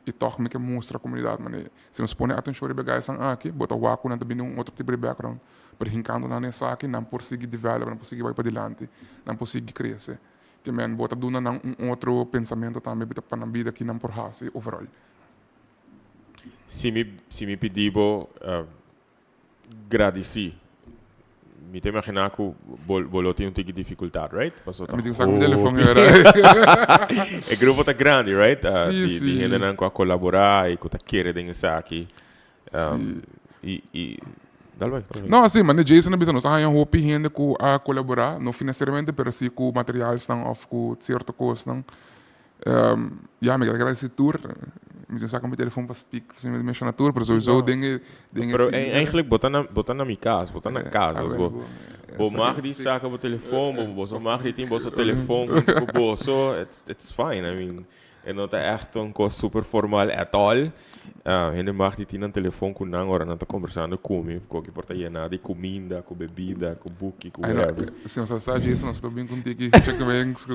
e toque me que mostra a comunidade, mas se nós põe atenção e begais aqui, bota wak não também um outro tipo de background. Brincando na nessa aqui, não por seguir develop, não por seguir vai para adiante, não por seguir crescer. que men bota duna ng outro pensamento também bita para na vida que não por hasi overall. Se me pedibo gradeci. Me te imaginar que bolo tem um tique de dificuldade, right? Passou Me digo sabe telefone era. O grupo tá grande, right? Sim, De sim. gente não com colaborar e que tá querendo dengar aqui. E dá vai. Não, assim, mas Jason bisa nós há um hopi gente com a colaborar, não financeiramente, pero sim com materiais não of com certo custo não. Ja, me quero esse tour. Me digo sabe meu telefone para speak, se me menciona tour, pero sowieso dinge. Pero eigenlijk botar na minha casa, botar na casa, bo mag die zaken op telefoon, bo mag die team bosse telefoon, bo so it's fine. I mean, en não tá echt um coisa super formal at all. Ainda mag die team telefoon com não ora não tá conversando comigo, porque porta aí nada de comida, com bebida, com book, com whatever. Se nós está Jason, nós estou bem contigo, check banks,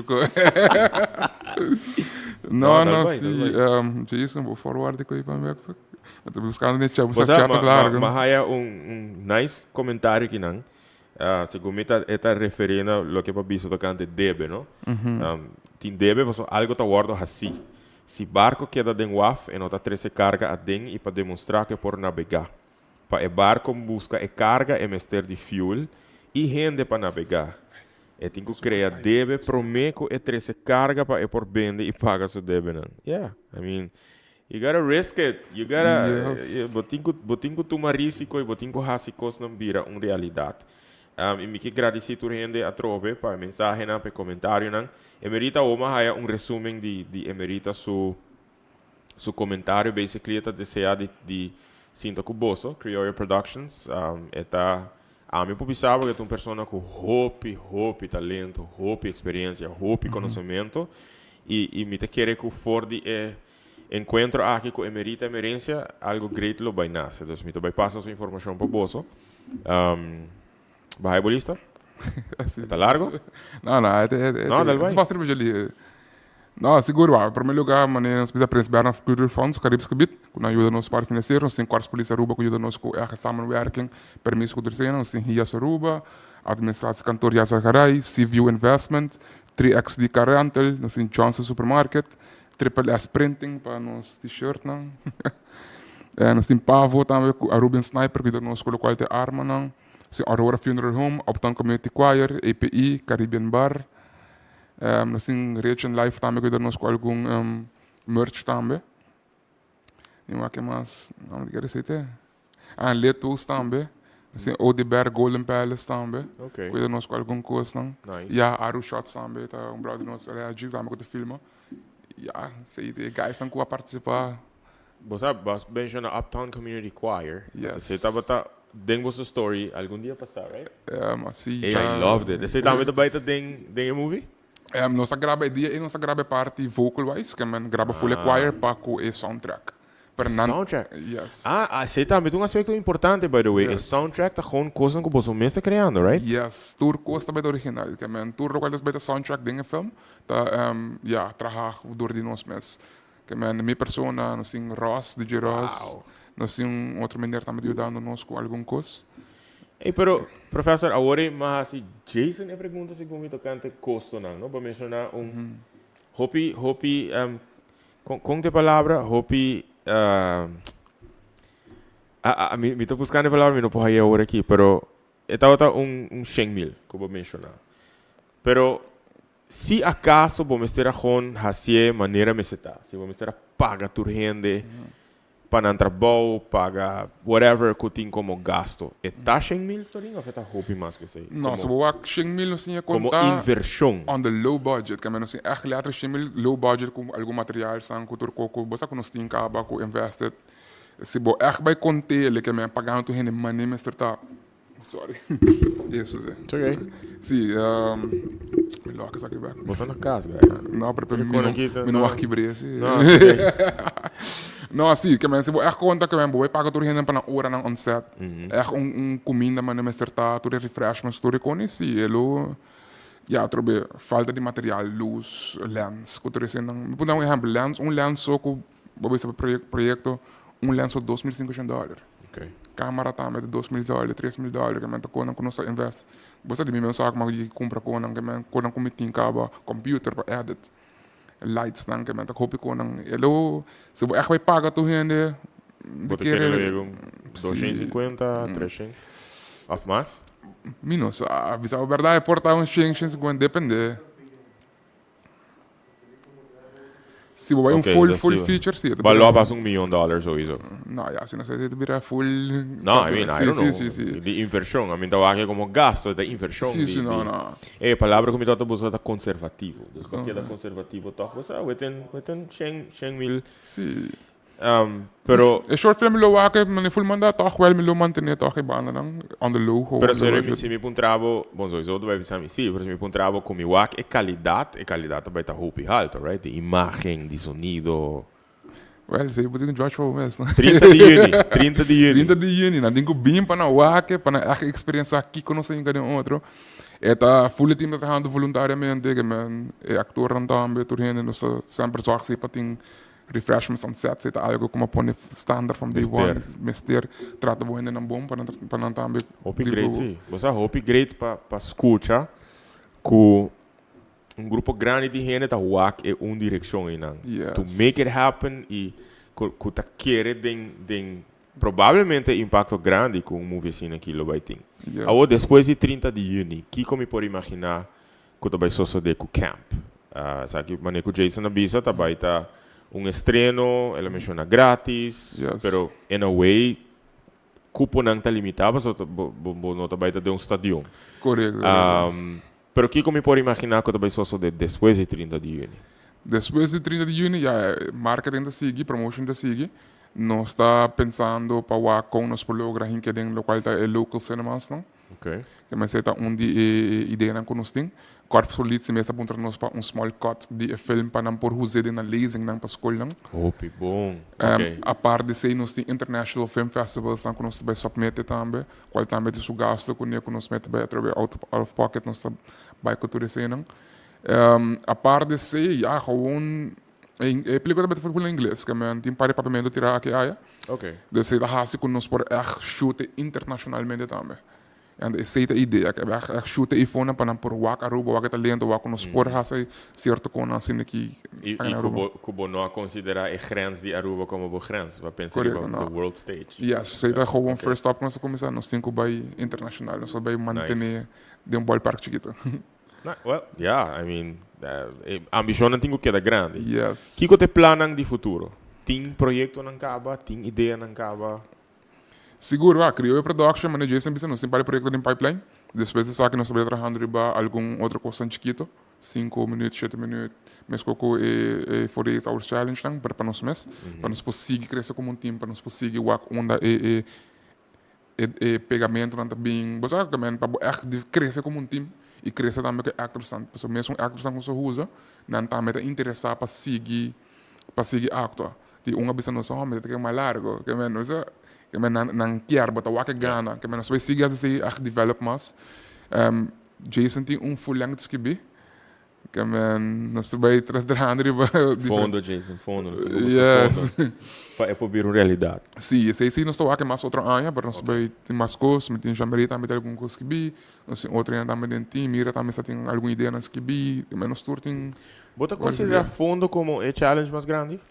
não, sim, Jason, vou forward com aí para mim. Estou buscando net chat, você quer claro. Mas há nice comentário aqui não. Segundo me está referindo a lo que para bicho tocante debe, não? Tem debe, mas algo tá guardo assim. Se barco queda dentro waf, e não tá 13 carga a dentro e para demonstrar que por navegar. Para o barco busca e carga e mestre de fuel e rende para navegar. E tem que criar debe, prometo e 13 carga para e por vende e paga seu debe, não? Yeah, I mean, you gotta risk it. You gotta, botinho tomar risco e botinho hasicos não vira uma realidade. E me que agradecer por gente a trove para mensagem para comentário não. Emerita uma há resumen de emerita su comentário basically está deseado de Cinta Cuboso, Criollo Productions. Eta a mim pensava que é uma pessoa com hope talento, hope experiência, hope conhecimento e me te quer que for de encontro aqui com emerita emerência algo great lo vai nascer. Então me te vai passar sua informação para Boso. Vai bolista? Está largo? Não, é fácil de ali. Não, seguro, em primeiro lugar, nós precisamos principar Culture Funds, Caribes Gebied, que ajuda nos para financeiro, nós temos Corps Polícia Aruba, que ajuda nos com a samenwerking, permisso que nós temos Hias Aruba, Administratie Kantoor Yazargarai, Civil Investment, 3XD Carantel, nós temos Johnson Supermarket, Triple S Printing para nos t-shirt, não? Nós temos Pavo também, a Ruben Sniper, que ajuda nos com local de arma, não? Aurora Funeral Home, Uptown Community Choir, API, Caribbean Bar. Nós temos Rich and Life também, que nós com algum merch também. E o que mais? Não quero dizer. Letos também. Nós temos Odeberg Golden Palace também. Ok. Que nós com algum coisa. Nice. E a Aru Shots também, tá brother nós reagir também com o filme. E sei que guys estão com a participar. Você menciona Uptown Community Choir. Yes. Você estava dentro da story algum dia passar, right? Mas sim. I loved it. Você também está dentro movie? Nós grava dia e nós grava parte vocal wise, que man grava full choir para com o soundtrack. Soundtrack? Yes. Você também tem um aspecto importante, by the way. Yes. O soundtrack tá com coisa que você mesmo está criando, right? Yes, tur costa bij de original. Que man tur qual bij de soundtrack dingen film. Ja, trabalhar door die nós mes. Que man minha persona, nós tem Ross, DJ Ross. Wow. Nós tem outra maneira também de ajudar nós com algum coisa. Pero, professor, agora, mas se Jason é pergunta se como tocante custo, não? Para mencionar hopi, com de palavra, hopi, me estou buscando a palavra, não posso ir agora aqui, pero, estava $100,000, que vou mencionar. Pero, se acaso vamos ter a fazer maneira meseta, se vamos ter a pagar tu rende, para não trabalhar, pagar whatever que tem como gasto. É tá $100,000 ou é tá roupa mais que sei? Não, se eu acho $100,000 nós tinha como contar inversão. on the low budget, que nós tinha echt later $100,000 low budget com algum material, sang com turco, você que nós tinha acaba com invested. Se eu echt vai contar ele que me pagando tu rende money Mr. Tá. Sorry. Isso é. It's okay. Sim, me loca essa aqui back. Botando na casa, velho. Não, para Não. não arquivar assim. Não, okay. Não, assim, que se eu echt conta que eu pago tu rende para hora na onset. Echt comida mas não está, tu refreshments, tu reconhece ele. Ja, trobe falta de material, luz, lens. Que tu recém não. Vou dar exemplo, lens, lens só que vou ver esse projeto, lens só $2,500. Ok. Câmera tá met $2,000, $3,000 que men tá com nós invest. Você de mim mesmo sabe mas que compra com que men com comitin caba computer para edit. Lights dan que men tá copy com elo se echt vai paga tu rende Vou ter que ler um 250, 300. Of mais? Minus, a verdade é portar um 150 depende. Se vai full feature, sim. Valor passa $1 milhão ou isso. Não, já se não sei se vira full. No, I mean, I don't know. Sim. De inversão, I mean, tava aqui como gasto da inversão. Sim, não. A palavra que me dá você tá conservativo. Porque da conservativo tá você within 100,000. Sim. Pero é short film lo waak men full mandat toch wel me lo mantener toch banda dan on the low pero se me puntravo bom sowieso do vai pensar sim pero se me puntravo com mi waak qualidade vai estar hoop alto, right? De imagem, de sonido. Well, sei que George for mesmo. 30 de juni. Na dingo bem para waak para a experiência aqui com nós em cada outro. Eta full team trabajando voluntariamente que men actor também tur heen nos sempre zorg se pating refreshments on set, zit algo como pone standard from day one. Mister trata bom ainda bom para não também. Hope great sim. Você hope great para escutar com grupo grande de gente tá walk é direção aí não. To make it happen e que tá querer den provavelmente impacto grande com movie assim aqui lo vai ter. Agora depois de 30 de junho, que como pode imaginar que tu vai suceder com o camp. Sabe que maneco Jason avisa tá vai tá estreno, ela menciona grátis, pero in a way, cupo não está limitado, só não está baita de estádio. Correto. Pero que como pode imaginar que vai só de depois de 30 de junho? Depois de 30 de junho, já marketing da sigue, promotion da sigue. Nós está pensando para o com nós por lograr que tem local tá local cinemas, não? Ok. Que mas está ideia não que nós tem. Corpo polícia mesmo apontar nós para small cut de filme para não por usar na lezing não para escola. Hope bom. A parte de nós tem international film festivals não que nós vai submeter também. Qual também de seu gasto com nós mete vai através out of pocket nós vai cultura cena. A parte de já gewoon película também foi em inglês que man tem para papamento tirar aqui aí. Ok. Dus dat haast ik ons voor echt shooten internationalmente também. En de essa ideia que echt shooten iPhone para não por wak Aruba wak talento wak nos por haast certo com assim aqui. E kubo não considera a grens de Aruba como a grens, vai pensar no world stage. Yes, sei dat gewoon first stop nós começar nós tem que vai internacional, nós vai manter de ballpark chiquito. Well, yeah, I mean, ambição não tem que dar grande. Yes. Que te planam de futuro? Tem projeto não acaba, tem ideia não acaba. Seguro, criou a production, mas já sempre não tem para projeto em pipeline. Depois de sair que nós estamos trabalhando riba algum outra coisa chiquito, 5 minutos, 7 minutos, mas com o 48 hours challenge não para nós mesmos, para nós conseguir crescer como time, para nós conseguir work onda pegamento não tá bem, você sabe também para crescer como time. E crescer também que actors são, pessoal mesmo actors são que usa, não também tá interessado para seguir actor. De bisa não só mas que mais largo, que menos que não quer botar o que gana, que menos vai seguir assim a develop mais. Jason tem full length skibi, que nós vai trabalhando fundo Jason, fundo. Yes. Para vir realidade. Sim, nós estamos aqui mais outra área, para nós vai ter mais coisas, me tem chamado também de algum coisa que bi, nós tem outra área também de time, mira também se tem alguma ideia nas que bi, menos tur tem. Bota considerar fundo como o challenge mais grande?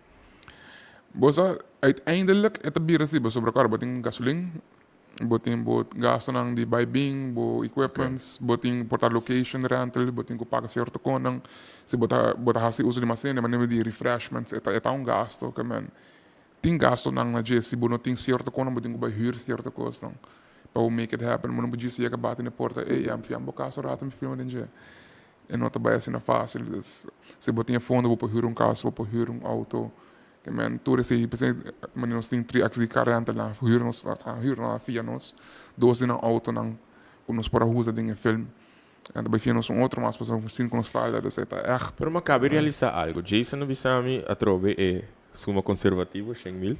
Bosa uiteindelijk het bier zie sobre cara, botin gasolina, botin gasto nang di buy bing, bo equipments, botin portar location rental, botin ko paga certo konang, se bota hasi uso de macene, mas de refreshments, eta gasto, que man. Tem gasto nang na jesi, bo no tem certo konang, botin ko buy huur certo costa. Para make it happen, mo no bo jesi ka bate na porta, am fiambo caso rato me filma denje. E não trabalha assim na fácil, se botin fundo, bo huur caso, bo huur auto. Que men tudo esse mas nós tem 3 axis de carro lá huur na via nós 2 na auto não com nós para usa de filme e daí via nós outro mas para sim com nós falha da seta echt pero cabe realizar algo Jason Bisami a trove suma conservativo 100,000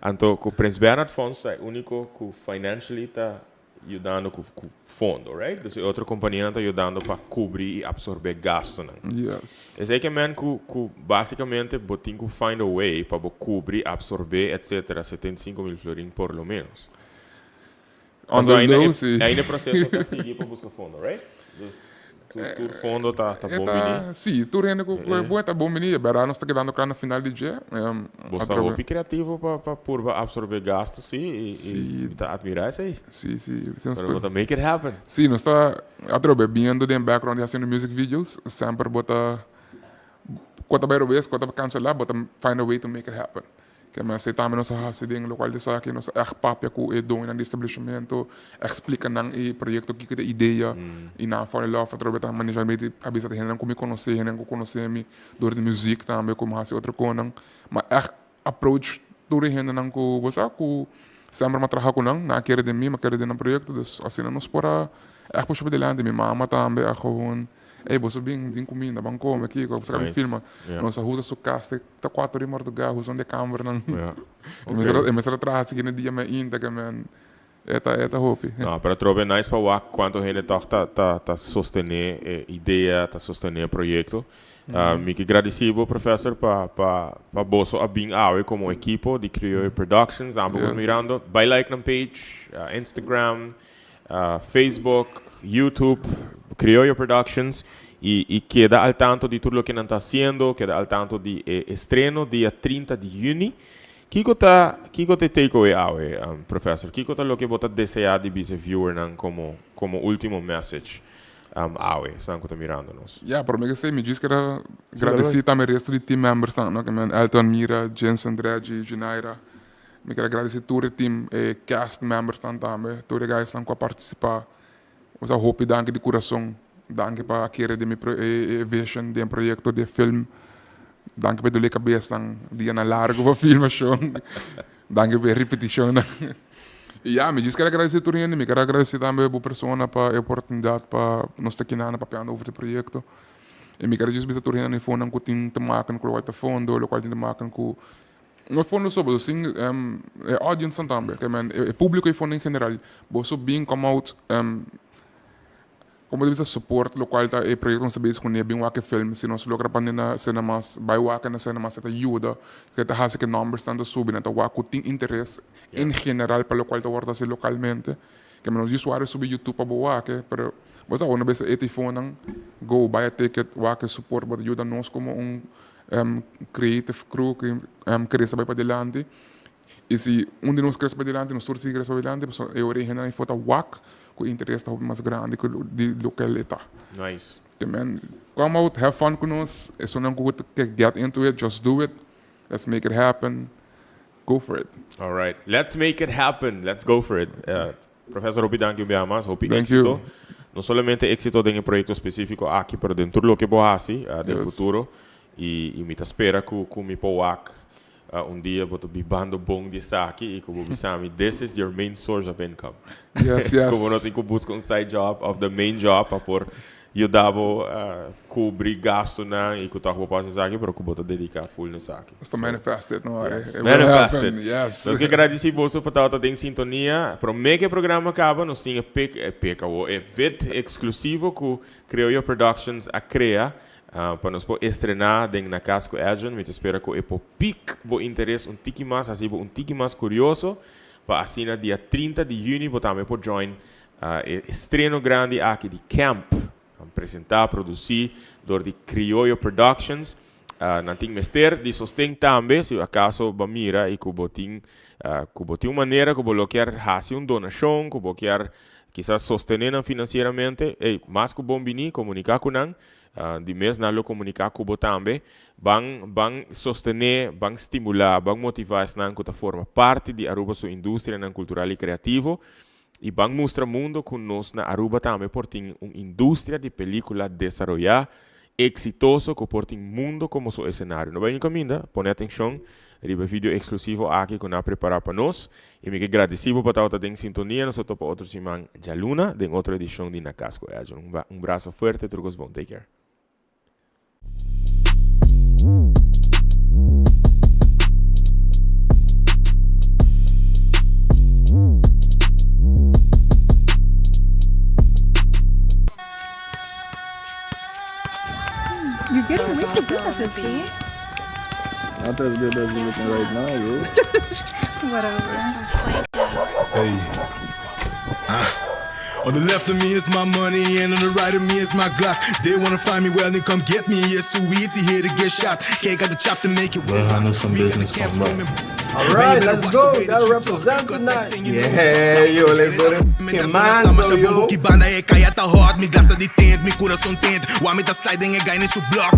anto com Prince Bernhard Fonsa é único que financially tá ajudando com fundo, right? Dus outra companhia está ajudando para cobrir e absorver gasto, né? Yes. É que man que basicamente botin que find a way para cobrir, absorver, etc. 75 mil florins por lo menos. On the low, sim. Ainda processo para seguir para buscar fundo, right? Tu fundo tá bom menino. Sim, tu rende com tá bom menino. Agora nós está quedando cá no final de dia. Você tá muito criativo para absorver gastos, sim, e tá admirar isso aí. Sim. Para botar make it happen. Sim, nós está atrobebendo em background e fazendo music videos. Sempre botar quando vai roubar, quando vai cancelar, botar find a way to make it happen. Que mas se também nós fazemos local de saque, nós papia com o dono no estabelecimento, explica nang o projeto que é a ideia e na fall in love através da management a bisa de henang como conhecer, henang conhecer me dor de música também como hace outra coisa, mas approach dor henang com você com sempre me trabalhar com nang na querer de mim, mas querer de no projeto, dus assim nós para push para delante, minha mama também gewoon você vem comida, vamos comer aqui, você vai filmar. Nossa rua se caste, tá 4 horas de gás, usando de câmera não. Mas ela traz aqui no dia mais íntegra, man. Eta hope. Não, para trobe nice para o quanto ele tá sostener ideia, tá sostener projeto. Me que agradecido professor para bosso a bem como equipo de Criollo Productions, ambos mirando, by like na page, Instagram, Facebook, YouTube, Criollo Productions e queda al tanto de tudo o que não está haciendo, queda al tanto de estreno dia 30 de junho. Kiko te takeaway professor? Kiko te lo que bota desejar de vice viewer como último message estão que mirando nós. Para mim que sei, me diz que era agradecer também o resto de team members, não? Que Elton, Mira, Jensen, Dredge, Ginaira. Me quero agradecer todo o team, cast members também, todos os guys que estão participar. Eu hope danke de coração, danke para aquele de minha vision, de projeto de filme, danke para a cabeça, dia na largo para filmação, danke para repetição. E me diz que agradecer todo mundo, me quero agradecer também a pessoa para a oportunidade para nós estar aqui na papiando over o projeto. E me quero dizer todo mundo que não tem que maken com o fundo, o qual tem que maken com no fundo sobre assim, audience também, que o público em geral, você bem come out como deve ser suporte local tá e projeto nós base com bem o que filme se nós logra para na cinemas vai o que na cinemas até ajuda que tá hase que numbers estão subindo então o que tem interesse em geral para local tá guarda se localmente que menos usuários sobre YouTube para boa que pero você uma vez e telefone go buy a ticket o que suporte para ajuda nós como creative crew que cresce para adelante e se de nós cresce para adelante nós todos cresce para adelante eu original foto WAC com o interesse mais grande que de localidade. Nice. Come out, have fun com nós. É só não get into it, just do it. Let's make it happen. Go for it. All right. Let's make it happen. Let's go for it. Professor, hope thank you very much. Hope thank éxito. You. Não somente éxito em projeto específico aqui, mas dentro do que vou fazer no futuro. E me espera que me pouac dia vou bibando bom de saque e como bisami, this is your main source of income. Yes. Como não tem que buscar side job of the main job para por ajudar cobrir gasto na e que tá vou fazer saque para que vou dedicar full no saque. Está manifested, não é? Manifested. Yes. Nós que agradecer você por estar em sintonia. Para mim que o programa acaba, nós temos evento exclusivo que Criollo Productions a criar. Para nós estrenar na Casco Agent, me espera que o pic o interesse tiki mais, assim um tiki mais curioso, para assim no dia 30 de junho, vou também por join estreno grande aqui de Camp, apresentar, produzir, de Criollo Productions, não tem mester de sostém também, se acaso mira e que botin maneira que vou quer fazer donação, que vou quer quizás sostener financeiramente, mais que bom venir comunicar com nós. De mês não comunicar com o também, vão sostener, vão estimular, vão motivar essa que forma parte de Aruba sua indústria cultural e criativo e vão mostrar o mundo que nós na Aruba também portem uma indústria de película desenvolvida, exitoso que portem mundo como seu cenário. Não vai em caminho, põe atenção, riba vídeo exclusivo aqui que nós preparar para nós e me agradecer por estar em sintonia, nós estamos para outra semana de Luna, em outra edição de Nacasco. Um abraço forte, trucos bom, take care. What is he? Not as good as you're looking right now, yo. Whatever. Hey. On the left of me is my money, and on the right of me is my Glock. They wanna find me, well, then come get me. It's so easy here to get shot. Can't got the chop to make it work. handle some business from bro. Alright, let's go. Gotta represent tonight. Yeah, yo, let's go. Queimando, yo. Que banda é caia, tá hot. Me gasta de tempo, me coração tente. O homem tá sliding é guy nesse bloco.